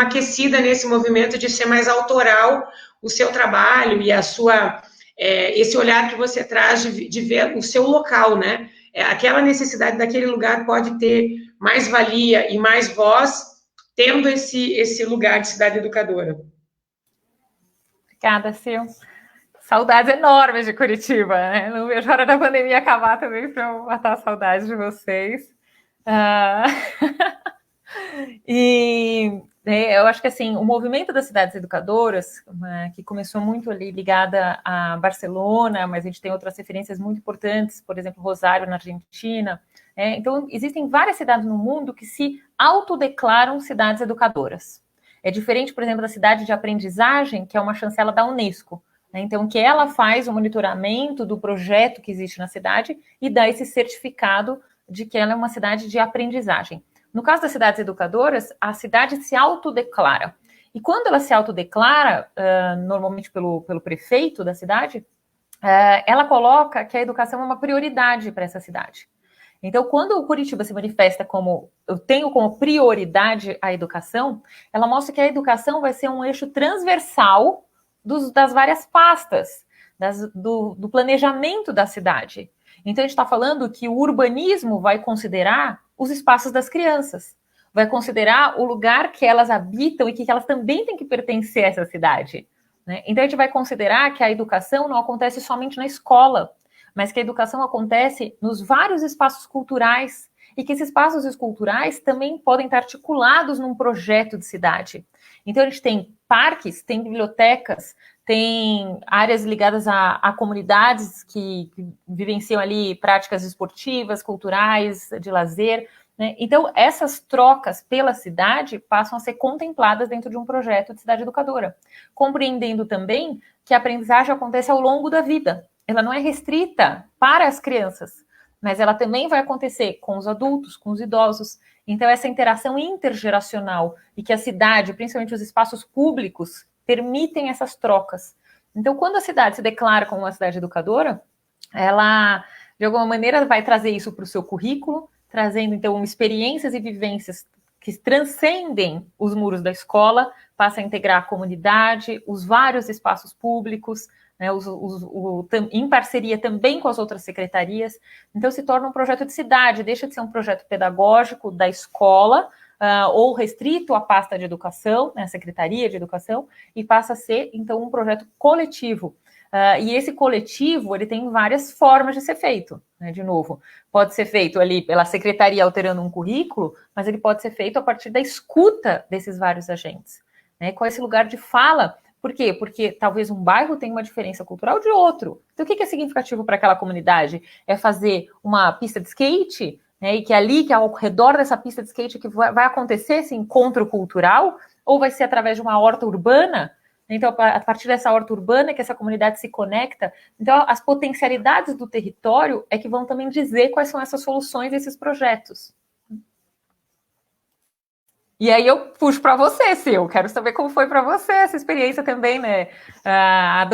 aquecida nesse movimento de ser mais autoral o seu trabalho e esse olhar que você traz de ver o seu local, né? Aquela necessidade daquele lugar pode ter mais valia e mais voz tendo esse lugar de cidade educadora. Obrigada, Sil. Saudades enormes de Curitiba, né? Não vejo a hora da pandemia acabar também para eu matar a saudade de vocês. E eu acho que assim, o movimento das cidades educadoras, que começou muito ali ligada a Barcelona, mas a gente tem outras referências muito importantes, por exemplo, Rosário na Argentina. Então, existem várias cidades no mundo que se autodeclaram cidades educadoras. É diferente, por exemplo, da cidade de aprendizagem, que é uma chancela da Unesco. Então, que ela faz o monitoramento do projeto que existe na cidade e dá esse certificado de que ela é uma cidade de aprendizagem. No caso das cidades educadoras, a cidade se autodeclara. E quando ela se autodeclara, normalmente pelo prefeito da cidade, ela coloca que a educação é uma prioridade para essa cidade. Então, quando o Curitiba se manifesta como eu tenho como prioridade a educação, ela mostra que a educação vai ser um eixo transversal das várias pastas, do planejamento da cidade. Então, a gente está falando que o urbanismo vai considerar os espaços das crianças, vai considerar o lugar que elas habitam e que elas também têm que pertencer a essa cidade. Né? Então, a gente vai considerar que a educação não acontece somente na escola, mas que a educação acontece nos vários espaços culturais e que esses espaços culturais também podem estar articulados num projeto de cidade. Então, a gente tem parques, tem bibliotecas, tem áreas ligadas a comunidades que vivenciam ali práticas esportivas, culturais, de lazer. Né? Então, essas trocas pela cidade passam a ser contempladas dentro de um projeto de cidade educadora, compreendendo também que a aprendizagem acontece ao longo da vida. Ela não é restrita para as crianças, mas ela também vai acontecer com os adultos, com os idosos. Então, essa interação intergeracional e que a cidade, principalmente os espaços públicos, permitem essas trocas. Então, quando a cidade se declara como uma cidade educadora, ela, de alguma maneira, vai trazer isso para o seu currículo, trazendo, então, experiências e vivências que transcendem os muros da escola, passa a integrar a comunidade, os vários espaços públicos, né, em parceria também com as outras secretarias. Então, se torna um projeto de cidade, deixa de ser um projeto pedagógico da escola, ou restrito à pasta de educação, né, a Secretaria de Educação, e passa a ser, então, um projeto coletivo. E esse coletivo, ele tem várias formas de ser feito, né, de novo. Pode ser feito ali pela secretaria alterando um currículo, mas ele pode ser feito a partir da escuta desses vários agentes, né, com esse lugar de fala. Por quê? Porque talvez um bairro tenha uma diferença cultural de outro. Então, o que é significativo para aquela comunidade? É fazer uma pista de skate, né, e que ali, que ao redor dessa pista de skate, que vai acontecer esse encontro cultural, ou vai ser através de uma horta urbana? Então, a partir dessa horta urbana que essa comunidade se conecta. Então, as potencialidades do território é que vão também dizer quais são essas soluções desses projetos. E aí eu puxo para você, Sil. Quero saber como foi para você essa experiência também, né? Há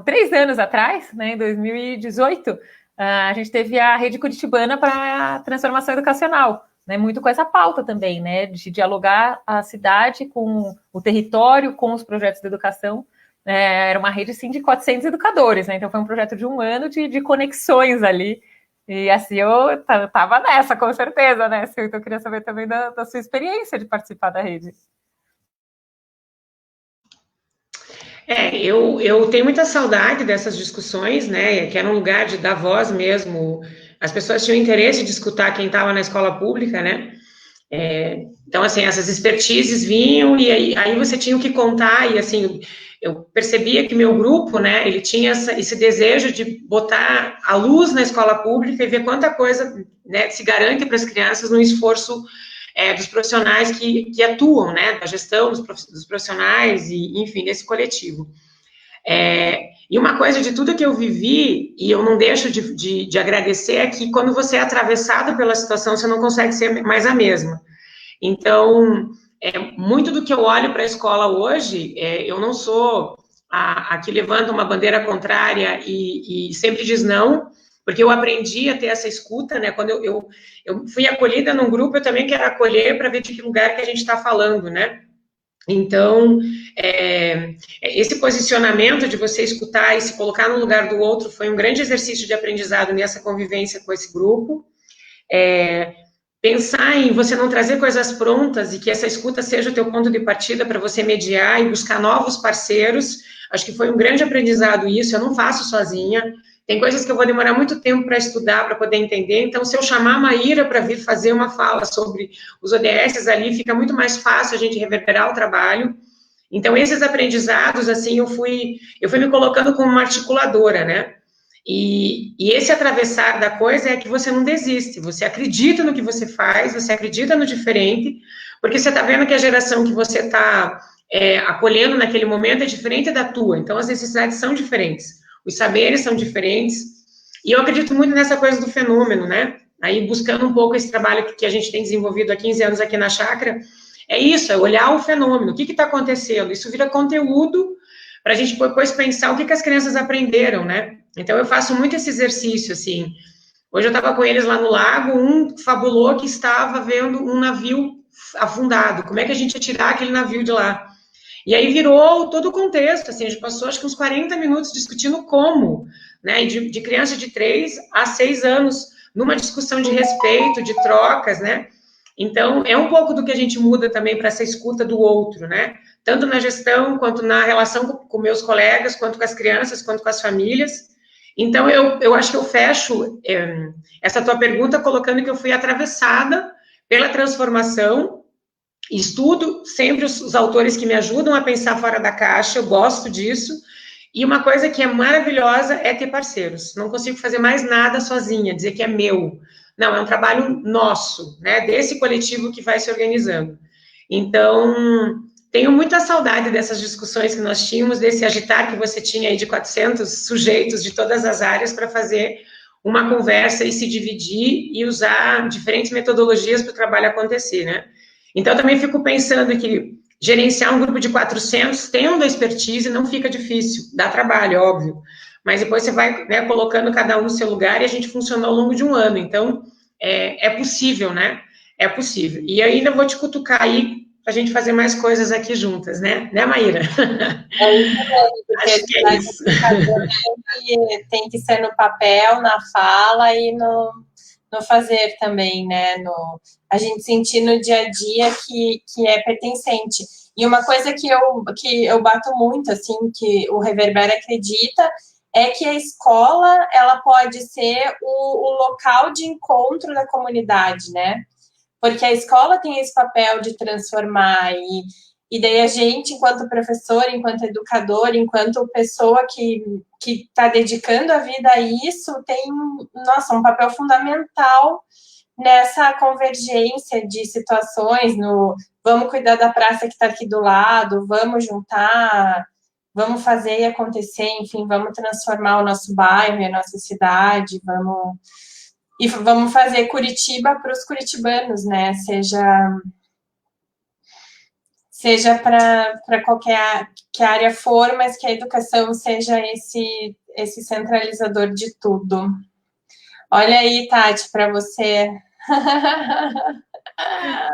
3 anos atrás, né, em 2018, a gente teve a Rede Curitibana para a Transformação Educacional, né, muito com essa pauta também, né, de dialogar a cidade com o território, com os projetos de educação. Era uma rede, sim, de 400 educadores, né, então foi um projeto de 1 ano de conexões ali. E assim, eu estava nessa, com certeza, né, Sil? Então eu queria saber também da sua experiência de participar da rede. Eu tenho muita saudade dessas discussões, né, que era um lugar de dar voz mesmo, as pessoas tinham interesse de escutar quem estava na escola pública, né, então, assim, essas expertises vinham e aí você tinha o que contar e, assim, eu percebia que meu grupo, né, ele tinha esse desejo de botar a luz na escola pública e ver quanta coisa, né, se garante para as crianças no esforço dos profissionais que atuam, né, da gestão dos profissionais e, enfim, desse coletivo. E uma coisa de tudo que eu vivi, e eu não deixo de agradecer, é que quando você é atravessado pela situação, você não consegue ser mais a mesma. Então, muito do que eu olho para a escola hoje, eu não sou a que levanta uma bandeira contrária e sempre diz não, porque eu aprendi a ter essa escuta, né? Quando eu fui acolhida num grupo, eu também quero acolher para ver de que lugar que a gente está falando, né? Então, esse posicionamento de você escutar e se colocar no lugar do outro foi um grande exercício de aprendizado nessa convivência com esse grupo. Pensar em você não trazer coisas prontas e que essa escuta seja o teu ponto de partida para você mediar e buscar novos parceiros, acho que foi um grande aprendizado isso, eu não faço sozinha, tem coisas que eu vou demorar muito tempo para estudar, para poder entender. Então, se eu chamar a Maíra para vir fazer uma fala sobre os ODS ali, fica muito mais fácil a gente reverberar o trabalho. Então, esses aprendizados, assim, eu fui me colocando como uma articuladora, né? E esse atravessar da coisa é que você não desiste, você acredita no que você faz, você acredita no diferente, porque você está vendo que a geração que você está acolhendo naquele momento é diferente da tua, então as necessidades são diferentes, os saberes são diferentes, e eu acredito muito nessa coisa do fenômeno, né? Aí, buscando um pouco esse trabalho que a gente tem desenvolvido há 15 anos aqui na Chácara, é isso, é olhar o fenômeno, o que está acontecendo, isso vira conteúdo para a gente depois pensar o que as crianças aprenderam, né? Então, eu faço muito esse exercício, assim. Hoje eu estava com eles lá no lago, um fabulou que estava vendo um navio afundado, como é que a gente ia tirar aquele navio de lá? E aí virou todo o contexto, assim, a gente passou acho que uns 40 minutos discutindo como, né, de criança de 3 a 6 anos, numa discussão de respeito, de trocas, né? Então, é um pouco do que a gente muda também para essa escuta do outro, né? Tanto na gestão, quanto na relação com meus colegas, quanto com as crianças, quanto com as famílias. Então, eu acho que eu fecho essa tua pergunta colocando que eu fui atravessada pela transformação, estudo sempre os autores que me ajudam a pensar fora da caixa, eu gosto disso, e uma coisa que é maravilhosa é ter parceiros. Não consigo fazer mais nada sozinha, dizer que é meu. Não, é um trabalho nosso, né, desse coletivo que vai se organizando. Então, tenho muita saudade dessas discussões que nós tínhamos, desse agitar que você tinha aí de 400 sujeitos de todas as áreas para fazer uma conversa e se dividir e usar diferentes metodologias para o trabalho acontecer, né? Então, eu também fico pensando que gerenciar um grupo de 400, tendo a expertise, não fica difícil, dá trabalho, óbvio, mas depois você vai, né, colocando cada um no seu lugar e a gente funcionou ao longo de um ano, então, é possível, né? É possível. E ainda vou te cutucar aí para a gente fazer mais coisas aqui juntas, né? Né, Maíra? É isso mesmo, porque Acho que é isso. Tem que ser no papel, na fala e no fazer também, né? A gente sentir no dia a dia que é pertencente. E uma coisa que eu bato muito, assim, que o Reverbera acredita, é que a escola, ela pode ser o local de encontro da comunidade, né? Porque a escola tem esse papel de transformar e daí a gente, enquanto professor, enquanto educador, enquanto pessoa que está dedicando a vida a isso, tem, nossa, um papel fundamental nessa convergência de situações, vamos cuidar da praça que está aqui do lado, vamos juntar, vamos fazer e acontecer, enfim, vamos transformar o nosso bairro e a nossa cidade, vamos fazer Curitiba para os curitibanos, né? Seja para qualquer que área for, mas que a educação seja esse centralizador de tudo. Olha aí, Tati, para você.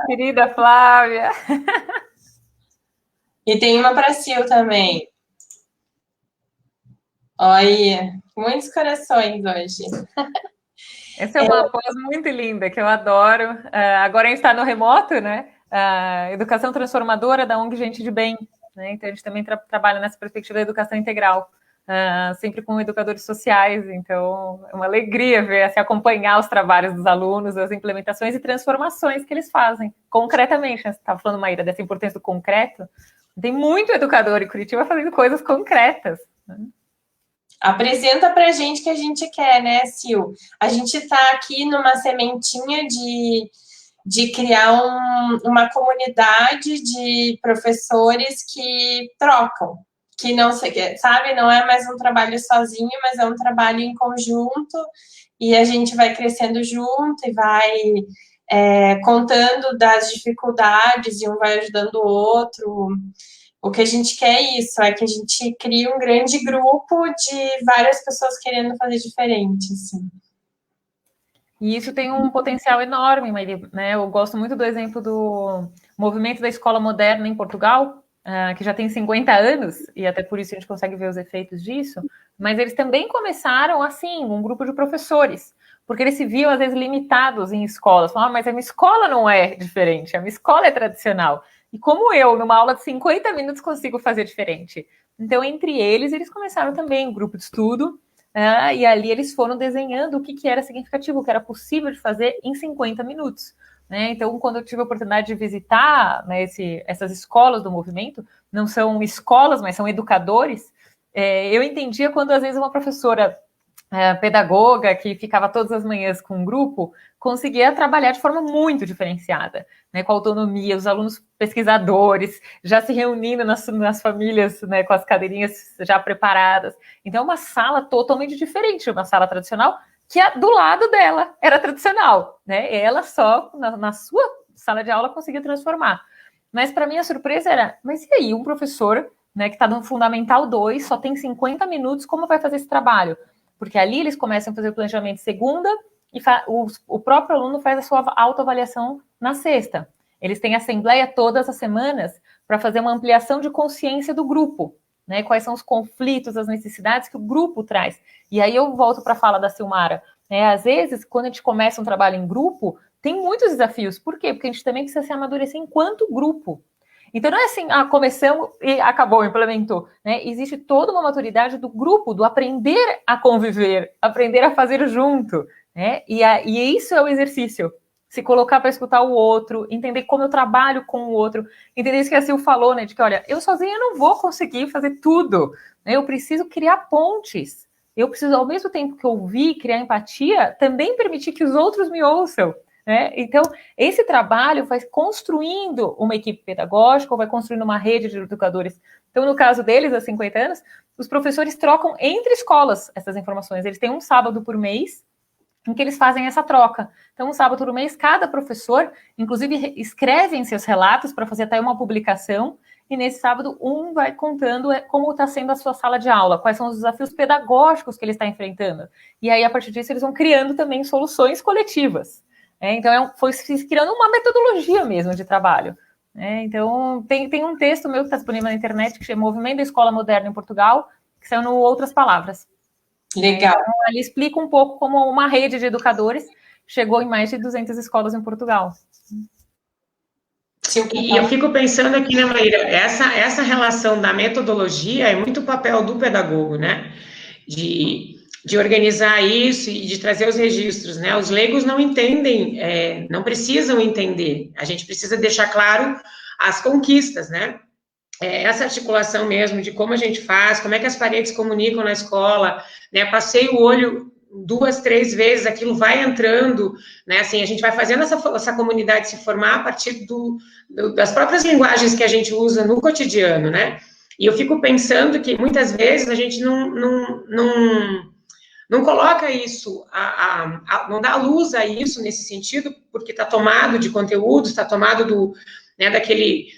Querida Flávia. E tem uma para Sil também. Olha, muitos corações hoje. Essa é uma pós muito linda, que eu adoro. Agora a gente está no remoto, né? Educação transformadora da ONG Gente de Bem. Né? Então a gente também trabalha nessa perspectiva da educação integral. Sempre com educadores sociais, então é uma alegria ver, assim, acompanhar os trabalhos dos alunos, as implementações e transformações que eles fazem, concretamente, né? Você estava falando, Maíra, dessa importância do concreto, tem muito educador em Curitiba fazendo coisas concretas, né? Apresenta para a gente que a gente quer, né, Sil? A gente está aqui numa sementinha de criar uma comunidade de professores que trocam, que não sabe, não é mais um trabalho sozinho, mas é um trabalho em conjunto, e a gente vai crescendo junto e vai contando das dificuldades, e um vai ajudando o outro. O que a gente quer é isso, é que a gente crie um grande grupo de várias pessoas querendo fazer diferente, assim. E isso tem um potencial enorme, Maíra, né? Eu gosto muito do exemplo do movimento da escola moderna em Portugal, que já tem 50 anos, e até por isso a gente consegue ver os efeitos disso, mas eles também começaram assim, um grupo de professores, porque eles se viam às vezes limitados em escolas, falavam, mas a minha escola não é diferente, a minha escola é tradicional, e como eu, numa aula de 50 minutos, consigo fazer diferente? Então, entre eles começaram também um grupo de estudo, e ali eles foram desenhando o que era significativo, o que era possível de fazer em 50 minutos. Né? Então, quando eu tive a oportunidade de visitar, né, essas escolas do movimento, não são escolas, mas são educadores, eu entendia quando, às vezes, uma professora pedagoga que ficava todas as manhãs com um grupo, conseguia trabalhar de forma muito diferenciada, né, com autonomia, os alunos pesquisadores, já se reunindo nas famílias, né, com as cadeirinhas já preparadas. Então, é uma sala totalmente diferente, uma sala tradicional, que do lado dela era tradicional, né? Ela só, na sua sala de aula, conseguia transformar. Mas, para mim, a surpresa era, mas e aí, um professor, né, que está no Fundamental 2, só tem 50 minutos, como vai fazer esse trabalho? Porque ali eles começam a fazer o planejamento segunda e o próprio aluno faz a sua autoavaliação na sexta. Eles têm assembleia todas as semanas para fazer uma ampliação de consciência do grupo, né? Quais são os conflitos, as necessidades que o grupo traz. E aí eu volto para a fala da Silmara. Né? Às vezes, quando a gente começa um trabalho em grupo, tem muitos desafios. Por quê? Porque a gente também precisa se amadurecer enquanto grupo. Então, não é assim, começamos e acabou, implementou. Né? Existe toda uma maturidade do grupo, do aprender a conviver, aprender a fazer junto. Né? E isso é o exercício. Se colocar para escutar o outro, entender como eu trabalho com o outro, entender isso que a Sil falou, né? De que, olha, eu sozinha não vou conseguir fazer tudo. Né? Eu preciso criar pontes. Eu preciso, ao mesmo tempo que ouvir, criar empatia, também permitir que os outros me ouçam. Né? Então, esse trabalho vai construindo uma equipe pedagógica, ou vai construindo uma rede de educadores. Então, no caso deles, há 50 anos, os professores trocam entre escolas essas informações. Eles têm um sábado por mês em que eles fazem essa troca. Então, um sábado por mês, cada professor, inclusive, escreve em seus relatos para fazer até uma publicação, e nesse sábado, um vai contando como está sendo a sua sala de aula, quais são os desafios pedagógicos que ele está enfrentando. E aí, a partir disso, eles vão criando também soluções coletivas. Então, foi se criando uma metodologia mesmo de trabalho. Então, tem um texto meu que está disponível na internet, que chama Movimento da Escola Moderna em Portugal, que saiu no Outras Palavras. Legal. Então, ali explica um pouco como uma rede de educadores chegou em mais de 200 escolas em Portugal. E eu fico pensando aqui, né, Maíra, essa relação da metodologia é muito o papel do pedagogo, né? De organizar isso e de trazer os registros, né? Os leigos não entendem, não precisam entender. A gente precisa deixar claro as conquistas, né? Essa articulação mesmo de como a gente faz, como é que as paredes comunicam na escola, né? Passei o olho 2, 3 vezes, aquilo vai entrando, né? Assim, a gente vai fazendo essa comunidade se formar a partir das próprias linguagens que a gente usa no cotidiano, né? E eu fico pensando que muitas vezes a gente não coloca isso, não dá luz a isso nesse sentido, porque está tomado de conteúdo, está tomado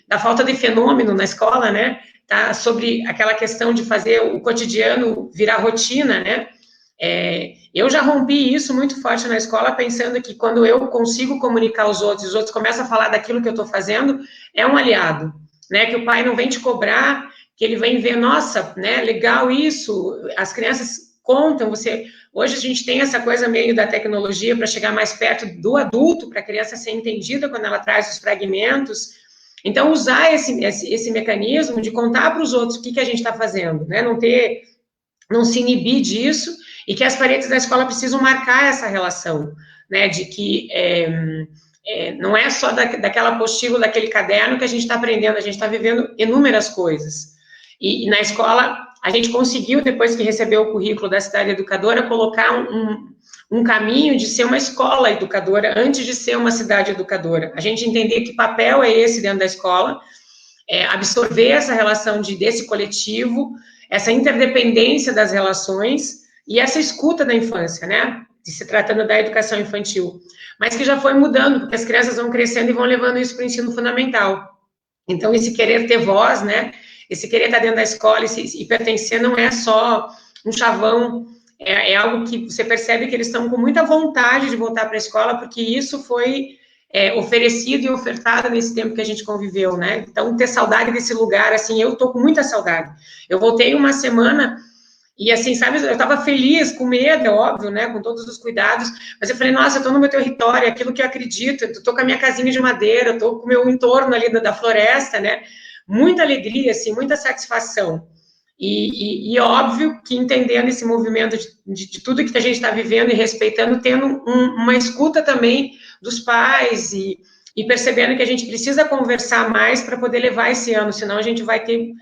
da falta de fenômeno na escola, né? Tá sobre aquela questão de fazer o cotidiano virar rotina, né? Eu já rompi isso muito forte na escola, pensando que quando eu consigo comunicar aos outros, os outros começam a falar daquilo que eu estou fazendo, é um aliado, né? Que o pai não vem te cobrar, que ele vem ver, nossa, né? Legal isso, as crianças contam, hoje a gente tem essa coisa meio da tecnologia para chegar mais perto do adulto, para a criança ser entendida quando ela traz os fragmentos. Então, usar esse mecanismo de contar para os outros o que a gente está fazendo, né? Não se inibir disso, e que as paredes da escola precisam marcar essa relação, né? De que não é só daquela apostila, daquele caderno que a gente está aprendendo, a gente está vivendo inúmeras coisas. E na escola, a gente conseguiu, depois que recebeu o currículo da cidade educadora, colocar um caminho de ser uma escola educadora antes de ser uma cidade educadora. A gente entender que papel é esse dentro da escola, absorver essa relação desse coletivo, essa interdependência das relações e essa escuta da infância, né? De se tratando da educação infantil. Mas que já foi mudando, porque as crianças vão crescendo e vão levando isso para o ensino fundamental. Então, esse querer ter voz, né? Esse querer estar dentro da escola e pertencer não é só um chavão, é algo que você percebe que eles estão com muita vontade de voltar para a escola, porque isso foi oferecido e ofertado nesse tempo que a gente conviveu, né? Então, ter saudade desse lugar, assim, eu tô com muita saudade. Eu voltei uma semana e, assim, sabe, eu estava feliz, com medo, é óbvio, né, com todos os cuidados, mas eu falei, nossa, eu estou no meu território, é aquilo que eu acredito, eu estou com a minha casinha de madeira, eu estou com o meu entorno ali da floresta, né? Muita alegria, assim, muita satisfação. E óbvio que entendendo esse movimento de tudo que a gente está vivendo e respeitando, tendo uma escuta também dos pais e percebendo que a gente precisa conversar mais para poder levar esse ano, senão a gente vai ter,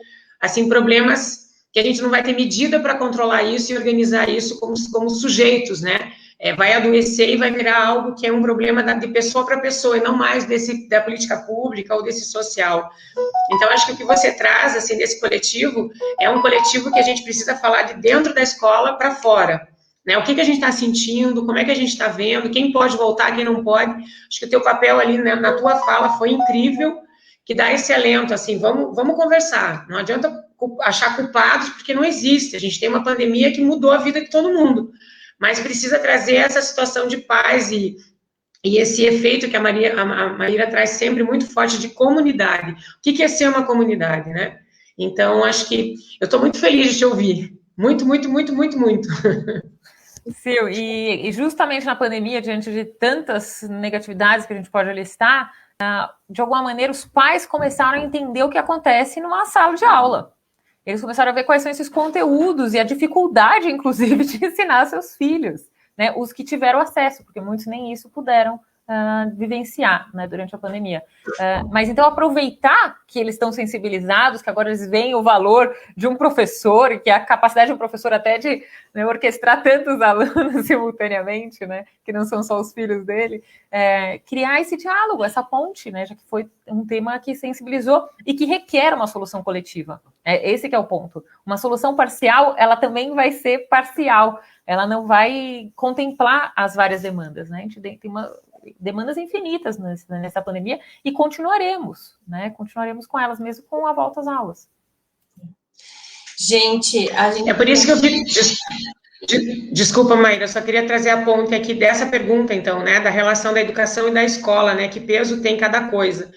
assim, problemas que a gente não vai ter medida para controlar isso e organizar isso como sujeitos, né? Vai adoecer e vai virar algo que é um problema de pessoa para pessoa, e não mais da política pública ou desse social. Então, acho que o que você traz, assim, desse coletivo, é um coletivo que a gente precisa falar de dentro da escola para fora, né? O que a gente está sentindo, como é que a gente está vendo, quem pode voltar, quem não pode. Acho que o teu papel ali, né, na tua fala foi incrível, que dá esse alento, assim, vamos conversar. Não adianta achar culpados, porque não existe. A gente tem uma pandemia que mudou a vida de todo mundo, mas precisa trazer essa situação de paz e esse efeito que a Maíra traz sempre muito forte de comunidade. O que é ser uma comunidade, né? Então, acho que eu estou muito feliz de te ouvir. Muito, muito, muito, muito, muito. Sil, e justamente na pandemia, diante de tantas negatividades que a gente pode listar, de alguma maneira os pais começaram a entender o que acontece numa sala de aula. Eles começaram a ver quais são esses conteúdos e a dificuldade, inclusive, de ensinar seus filhos, né? Os que tiveram acesso, porque muitos nem isso puderam vivenciar, né, durante a pandemia. Mas então aproveitar que eles estão sensibilizados, que agora eles veem o valor de um professor, e que a capacidade de um professor até de, né, orquestrar tantos alunos simultaneamente, né, que não são só os filhos dele, criar esse diálogo, essa ponte, né, já que foi um tema que sensibilizou e que requer uma solução coletiva. Esse que é o ponto. Uma solução parcial, ela também vai ser parcial, ela não vai contemplar as várias demandas, né? A gente tem demandas infinitas nessa pandemia e continuaremos, né? Continuaremos com elas, mesmo com a volta às aulas. Gente, É por isso que eu fico... Desculpa, Maíra, eu só queria trazer a ponte aqui dessa pergunta, então, né? Da relação da educação e da escola, né? Que peso tem cada coisa.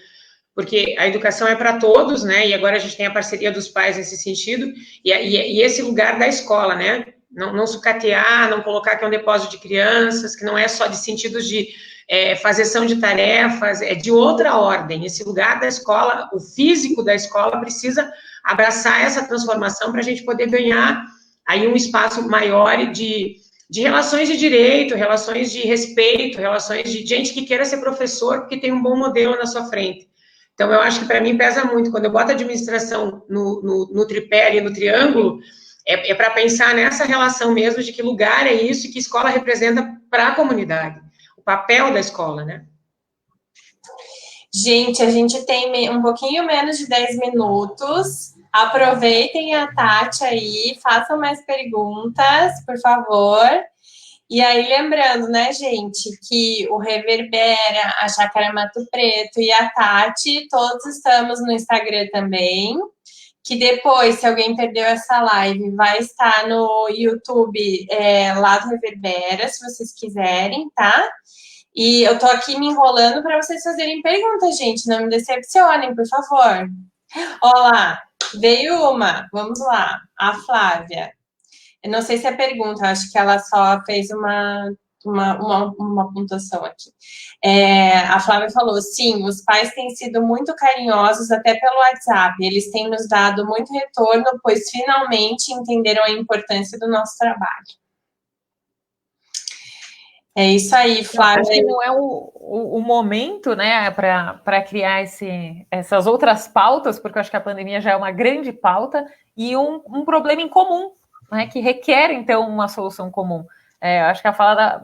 Porque a educação é para todos, né? E agora a gente tem a parceria dos pais nesse sentido, e esse lugar da escola, né? Não sucatear, não colocar que é um depósito de crianças, que não é só de sentidos de fazeção de tarefas, é de outra ordem. Esse lugar da escola, o físico da escola, precisa abraçar essa transformação para a gente poder ganhar aí um espaço maior de relações de direito, relações de respeito, relações de gente que queira ser professor porque tem um bom modelo na sua frente. Então, eu acho que para mim pesa muito. Quando eu boto a administração no tripé e no triângulo, é para pensar nessa relação mesmo de que lugar é isso e que escola representa para a comunidade. O papel da escola, né? Gente, a gente tem um pouquinho menos de 10 minutos. Aproveitem a Tati aí, façam mais perguntas, por favor. E aí, lembrando, né, gente, que o Reverbera, a Chácara Mato Preto e a Tati, todos estamos no Instagram também, que depois, se alguém perdeu essa live, vai estar no YouTube lá do Reverbera, se vocês quiserem, tá? E eu tô aqui me enrolando para vocês fazerem perguntas, gente, não me decepcionem, por favor. Olá, veio uma, vamos lá, a Flávia. Eu não sei se é pergunta, acho que ela só fez uma pontuação aqui. A Flávia falou, sim, os pais têm sido muito carinhosos até pelo WhatsApp, eles têm nos dado muito retorno, pois finalmente entenderam a importância do nosso trabalho. É isso aí, Flávia. Acho que não é o momento, né, para criar essas outras pautas, porque eu acho que a pandemia já é uma grande pauta e um problema em comum, né, que requer, então, uma solução comum. Acho que a fala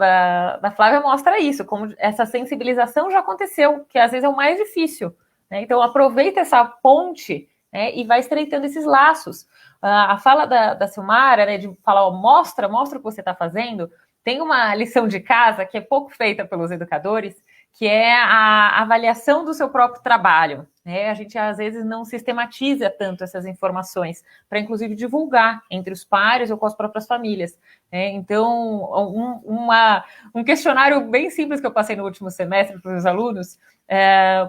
da Flávia mostra isso, como essa sensibilização já aconteceu, que às vezes é o mais difícil, né? Então, aproveita essa ponte, né, e vai estreitando esses laços. A fala da Silmara, né, de falar, mostra o que você está fazendo, tem uma lição de casa que é pouco feita pelos educadores, que é a avaliação do seu próprio trabalho, né? A gente, às vezes, não sistematiza tanto essas informações para, inclusive, divulgar entre os pares ou com as próprias famílias, né? Então, um questionário bem simples que eu passei no último semestre para os alunos,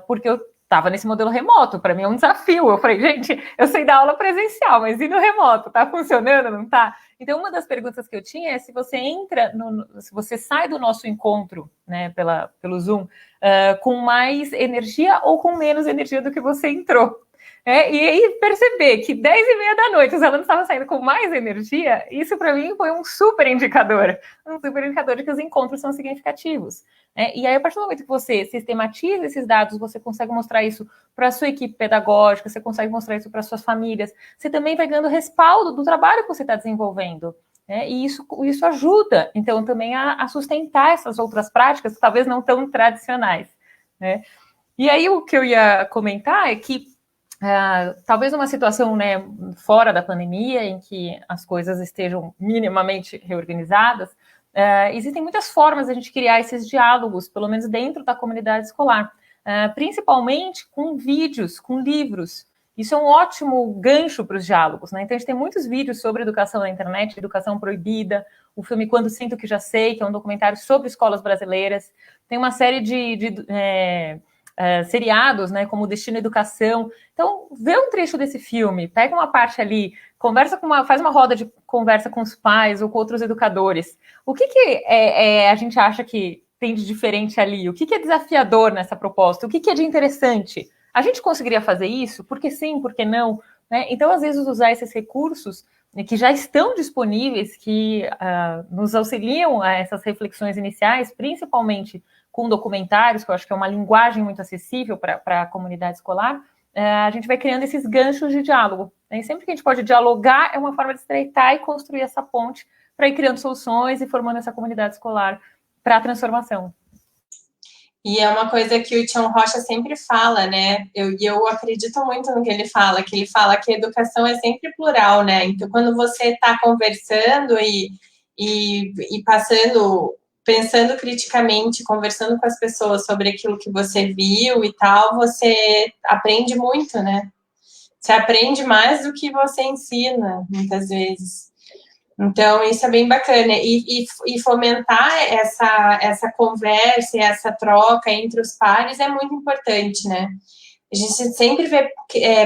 porque eu estava nesse modelo remoto, para mim é um desafio. Eu falei, gente, eu sei dar aula presencial, mas e no remoto? Tá funcionando, não tá? Então, uma das perguntas que eu tinha é se você se você sai do nosso encontro, né, pelo Zoom, com mais energia ou com menos energia do que você entrou. E aí perceber que 10h30 da noite os alunos estavam saindo com mais energia, isso para mim foi um super indicador de que os encontros são significativos. E aí, a partir do momento que você sistematiza esses dados, você consegue mostrar isso para a sua equipe pedagógica, você consegue mostrar isso para suas famílias, você também vai ganhando respaldo do trabalho que você está desenvolvendo. E isso ajuda, então, também a sustentar essas outras práticas, talvez não tão tradicionais. E aí, o que eu ia comentar é que, talvez numa situação, né, fora da pandemia, em que as coisas estejam minimamente reorganizadas, existem muitas formas de a gente criar esses diálogos, pelo menos dentro da comunidade escolar, principalmente com vídeos, com livros. Isso é um ótimo gancho para os diálogos, né? Então, a gente tem muitos vídeos sobre educação na internet, educação proibida, o filme Quando Sinto Que Já Sei, que é um documentário sobre escolas brasileiras. Tem uma série de seriados, né, como Destino Educação. Então, vê um trecho desse filme, pega uma parte ali, faz uma roda de conversa com os pais ou com outros educadores. O que a gente acha que tem de diferente ali? O que é desafiador nessa proposta? O que é de interessante? A gente conseguiria fazer isso? Por que sim, por que não? Então, às vezes, usar esses recursos que já estão disponíveis, que nos auxiliam a essas reflexões iniciais, principalmente com documentários, que eu acho que é uma linguagem muito acessível para a comunidade escolar, a gente vai criando esses ganchos de diálogo. E sempre que a gente pode dialogar, é uma forma de estreitar e construir essa ponte para ir criando soluções e formando essa comunidade escolar para a transformação. E é uma coisa que o Tião Rocha sempre fala, né? Eu acredito muito no que ele fala que a educação é sempre plural, né? Então, quando você está conversando e pensando criticamente, conversando com as pessoas sobre aquilo que você viu e tal, você aprende muito, né? Você aprende mais do que você ensina, muitas vezes. Então, isso é bem bacana. E fomentar essa conversa, essa troca entre os pares é muito importante, né? A gente sempre vê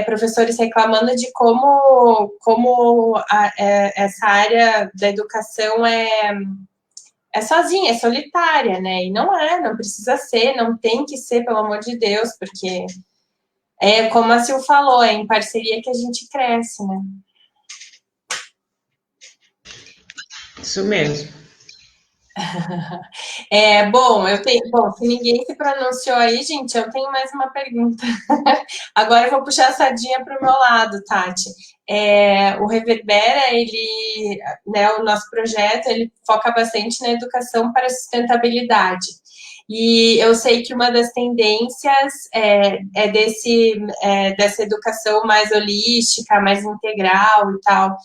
professores reclamando de como essa área da educação é sozinha, é solitária, né? E não precisa ser, não tem que ser, pelo amor de Deus, porque como a Sil falou, é em parceria que a gente cresce, né? Isso mesmo. Bom, se ninguém se pronunciou aí, gente, eu tenho mais uma pergunta. Agora eu vou puxar a sardinha para o meu lado, Tati. O Reverbera, o nosso projeto, ele foca bastante na educação para a sustentabilidade. E eu sei que uma das tendências dessa educação mais holística, mais integral e tal.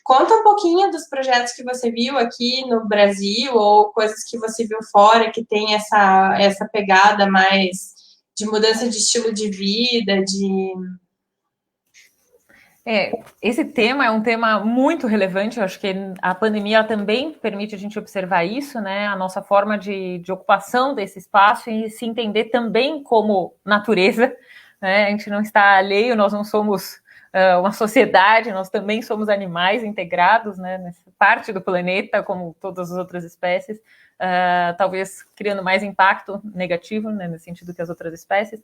Conta um pouquinho dos projetos que você viu aqui no Brasil ou coisas que você viu fora que tem essa pegada mais de mudança de estilo de vida, Esse tema é um tema muito relevante. Eu acho que a pandemia também permite a gente observar isso, né? A nossa forma de ocupação desse espaço e se entender também como natureza, né? A gente não está alheio, nós não somos uma sociedade, nós também somos animais integrados, né, nessa parte do planeta, como todas as outras espécies, talvez criando mais impacto negativo, né, no sentido que as outras espécies.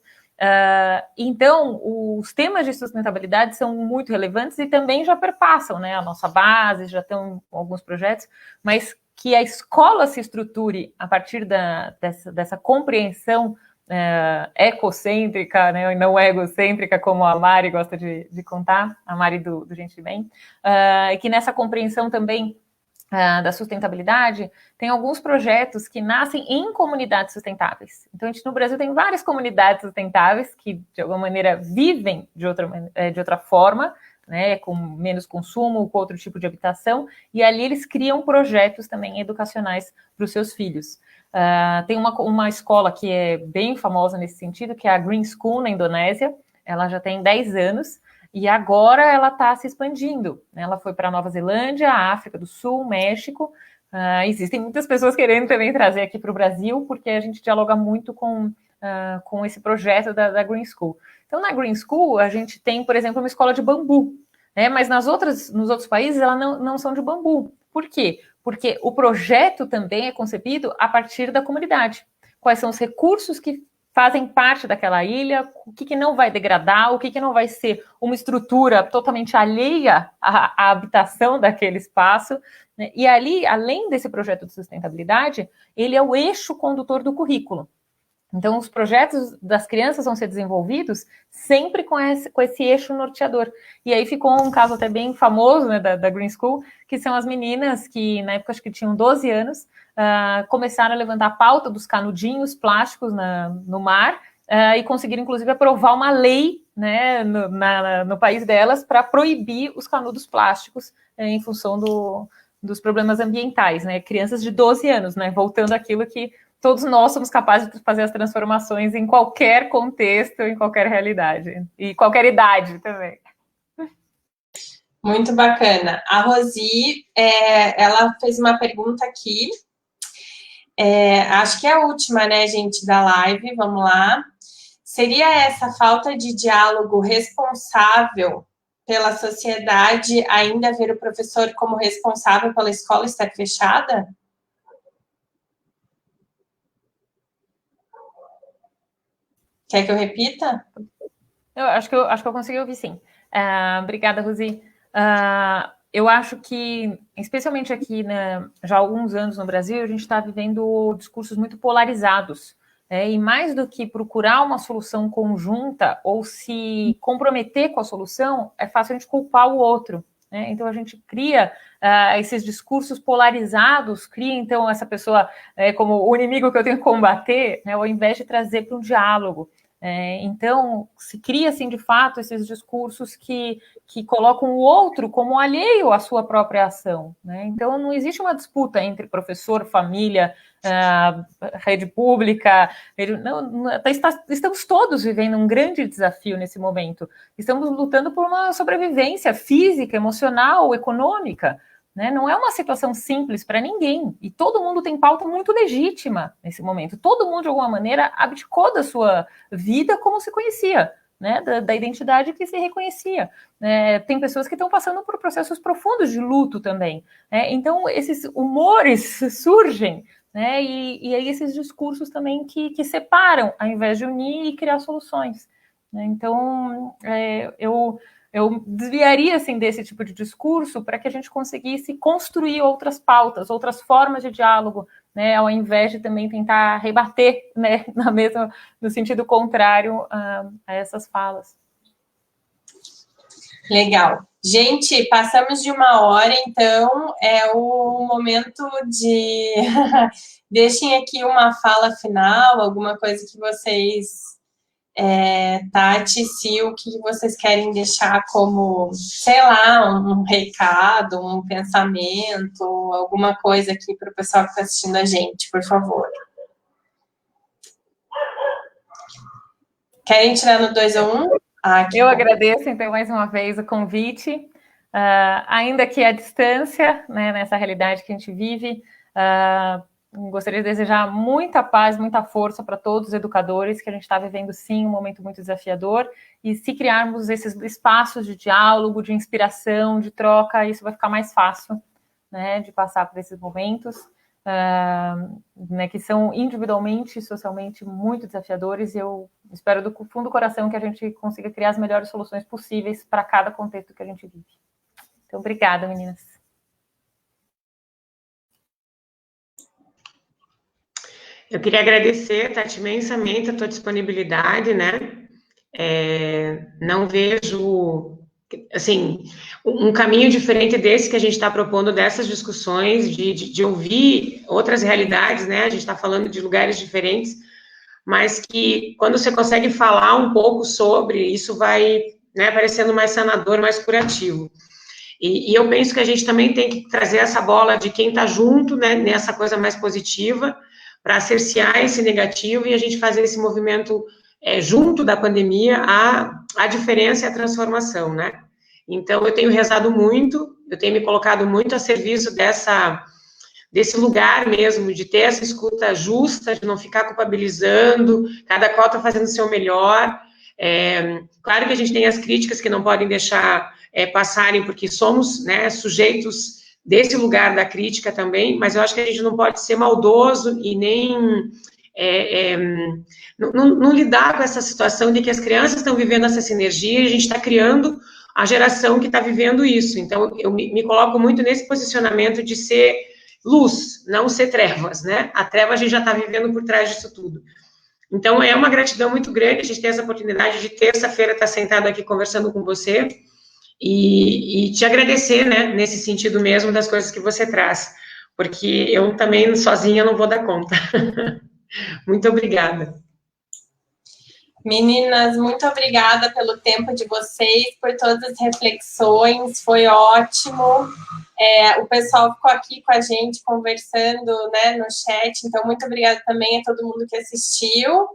Então, os temas de sustentabilidade são muito relevantes e também já perpassam, né, a nossa base, já estão alguns projetos, mas que a escola se estruture a partir dessa compreensão ecocêntrica, né, e não egocêntrica, como a Mari gosta de contar, a Mari do Gente de Bem, e que nessa compreensão também da sustentabilidade, tem alguns projetos que nascem em comunidades sustentáveis. Então, a gente no Brasil tem várias comunidades sustentáveis que, de alguma maneira, vivem de outra forma, né, com menos consumo, com outro tipo de habitação, e ali eles criam projetos também educacionais para os seus filhos. Tem uma escola que é bem famosa nesse sentido, que é a Green School, na Indonésia. Ela já tem 10 anos e agora ela está se expandindo. Ela foi para a Nova Zelândia, a África do Sul, México. Existem muitas pessoas querendo também trazer aqui para o Brasil, porque a gente dialoga muito com esse projeto da Green School. Então, na Green School, a gente tem, por exemplo, uma escola de bambu, né? Mas nos outros países, ela não são de bambu. Por quê? Porque o projeto também é concebido a partir da comunidade. Quais são os recursos que fazem parte daquela ilha, o que não vai degradar, o que não vai ser uma estrutura totalmente alheia à habitação daquele espaço, né? E ali, além desse projeto de sustentabilidade, ele é o eixo condutor do currículo. Então, os projetos das crianças vão ser desenvolvidos sempre com esse eixo norteador. E aí ficou um caso até bem famoso, né, da Green School, que são as meninas que, na época, acho que tinham 12 anos, começaram a levantar a pauta dos canudinhos plásticos no mar, e conseguiram, inclusive, aprovar uma lei, né, no país delas para proibir os canudos plásticos em função dos problemas ambientais, né? Crianças de 12 anos, né? Voltando àquilo que todos nós somos capazes de fazer as transformações em qualquer contexto, em qualquer realidade. E qualquer idade também. Muito bacana. A Rosi, ela fez uma pergunta aqui. Acho que é a última, né, gente, da live. Vamos lá. Seria essa falta de diálogo responsável pela sociedade ainda ver o professor como responsável pela escola estar fechada? Quer que eu repita? Eu acho que eu consegui ouvir, sim. Obrigada, Rosi. Eu acho que, especialmente aqui, né, já há alguns anos no Brasil, a gente está vivendo discursos muito polarizados. E mais do que procurar uma solução conjunta ou se comprometer com a solução, é fácil a gente culpar o outro. Né? Então, a gente cria esses discursos polarizados, cria, então, essa pessoa como o inimigo que eu tenho que combater, né, ao invés de trazer para um diálogo. Então, se cria, assim, de fato, esses discursos que colocam o outro como alheio à sua própria ação. Né? Então, não existe uma disputa entre professor, família, rede pública. Estamos todos vivendo um grande desafio nesse momento. Estamos lutando por uma sobrevivência física, emocional, econômica. Né? Não é uma situação simples para ninguém, e todo mundo tem pauta muito legítima nesse momento. Todo mundo, de alguma maneira, abdicou da sua vida como se conhecia, né? da identidade que se reconhecia. Tem pessoas que estão passando por processos profundos de luto também. Então, esses humores surgem, né? E aí esses discursos também que separam, ao invés de unir e criar soluções. Né? Então, eu desviaria, assim, desse tipo de discurso para que a gente conseguisse construir outras pautas, outras formas de diálogo, né, ao invés de também tentar rebater, né, no sentido contrário a essas falas. Legal. Gente, passamos de 1 hora, então é o momento de... Deixem aqui uma fala final, alguma coisa que vocês... Tati, Sil, o que vocês querem deixar como, sei lá, um recado, um pensamento, alguma coisa aqui para o pessoal que está assistindo a gente, por favor. Querem tirar no 2 ou 1? Eu agradeço, então, mais uma vez o convite, ainda que à distância, né, nessa realidade que a gente vive. Gostaria de desejar muita paz, muita força para todos os educadores, que a gente está vivendo, sim, um momento muito desafiador, e se criarmos esses espaços de diálogo, de inspiração, de troca, isso vai ficar mais fácil, né, de passar por esses momentos, né, que são individualmente e socialmente muito desafiadores, e eu espero do fundo do coração que a gente consiga criar as melhores soluções possíveis para cada contexto que a gente vive. Então, obrigada, meninas. Eu queria agradecer, Tati, imensamente a tua disponibilidade, né? Não vejo, assim, um caminho diferente desse que a gente está propondo, dessas discussões, de ouvir outras realidades, né? A gente está falando de lugares diferentes, mas que quando você consegue falar um pouco sobre, isso vai, né, parecendo mais sanador, mais curativo. E eu penso que a gente também tem que trazer essa bola de quem está junto, né, nessa coisa mais positiva, para cercear esse negativo e a gente fazer esse movimento junto da pandemia, a diferença e a transformação, né? Então, eu tenho rezado muito, eu tenho me colocado muito a serviço desse lugar mesmo, de ter essa escuta justa, de não ficar culpabilizando, cada qual está fazendo o seu melhor. Claro que a gente tem as críticas que não podem deixar passarem, porque somos, né, sujeitos desse lugar da crítica também, mas eu acho que a gente não pode ser maldoso e nem não lidar com essa situação de que as crianças estão vivendo essa sinergia e a gente está criando a geração que está vivendo isso. Então, eu me coloco muito nesse posicionamento de ser luz, não ser trevas, né? A treva a gente já está vivendo por trás disso tudo. Então, é uma gratidão muito grande a gente ter essa oportunidade de terça-feira estar sentado aqui conversando com você e te agradecer, né, nesse sentido mesmo das coisas que você traz, porque eu também sozinha não vou dar conta. Muito obrigada. Meninas, muito obrigada pelo tempo de vocês, por todas as reflexões, foi ótimo. O pessoal ficou aqui com a gente conversando, né, no chat, então muito obrigada também a todo mundo que assistiu.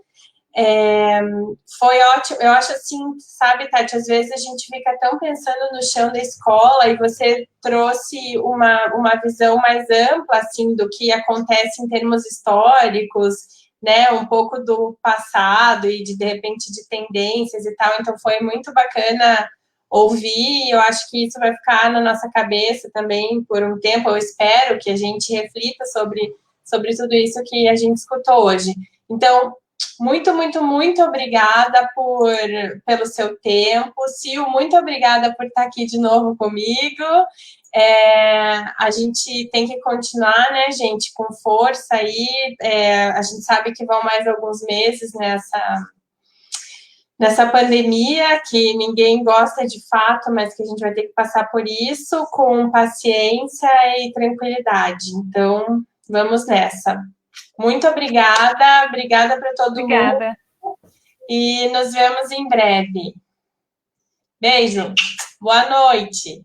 Foi ótimo, eu acho assim, sabe, Tati, às vezes a gente fica tão pensando no chão da escola e você trouxe uma visão mais ampla, assim, do que acontece em termos históricos, né, um pouco do passado e de repente de tendências e tal, então foi muito bacana ouvir, eu acho que isso vai ficar na nossa cabeça também por um tempo, eu espero que a gente reflita sobre tudo isso que a gente escutou hoje. Então, muito, muito, muito obrigada pelo seu tempo. Sil, muito obrigada por estar aqui de novo comigo. A gente tem que continuar, né, gente, com força aí. A gente sabe que vão mais alguns meses nessa pandemia, que ninguém gosta de fato, mas que a gente vai ter que passar por isso com paciência e tranquilidade. Então, vamos nessa. Muito obrigada para todo mundo. E nos vemos em breve. Beijo, boa noite.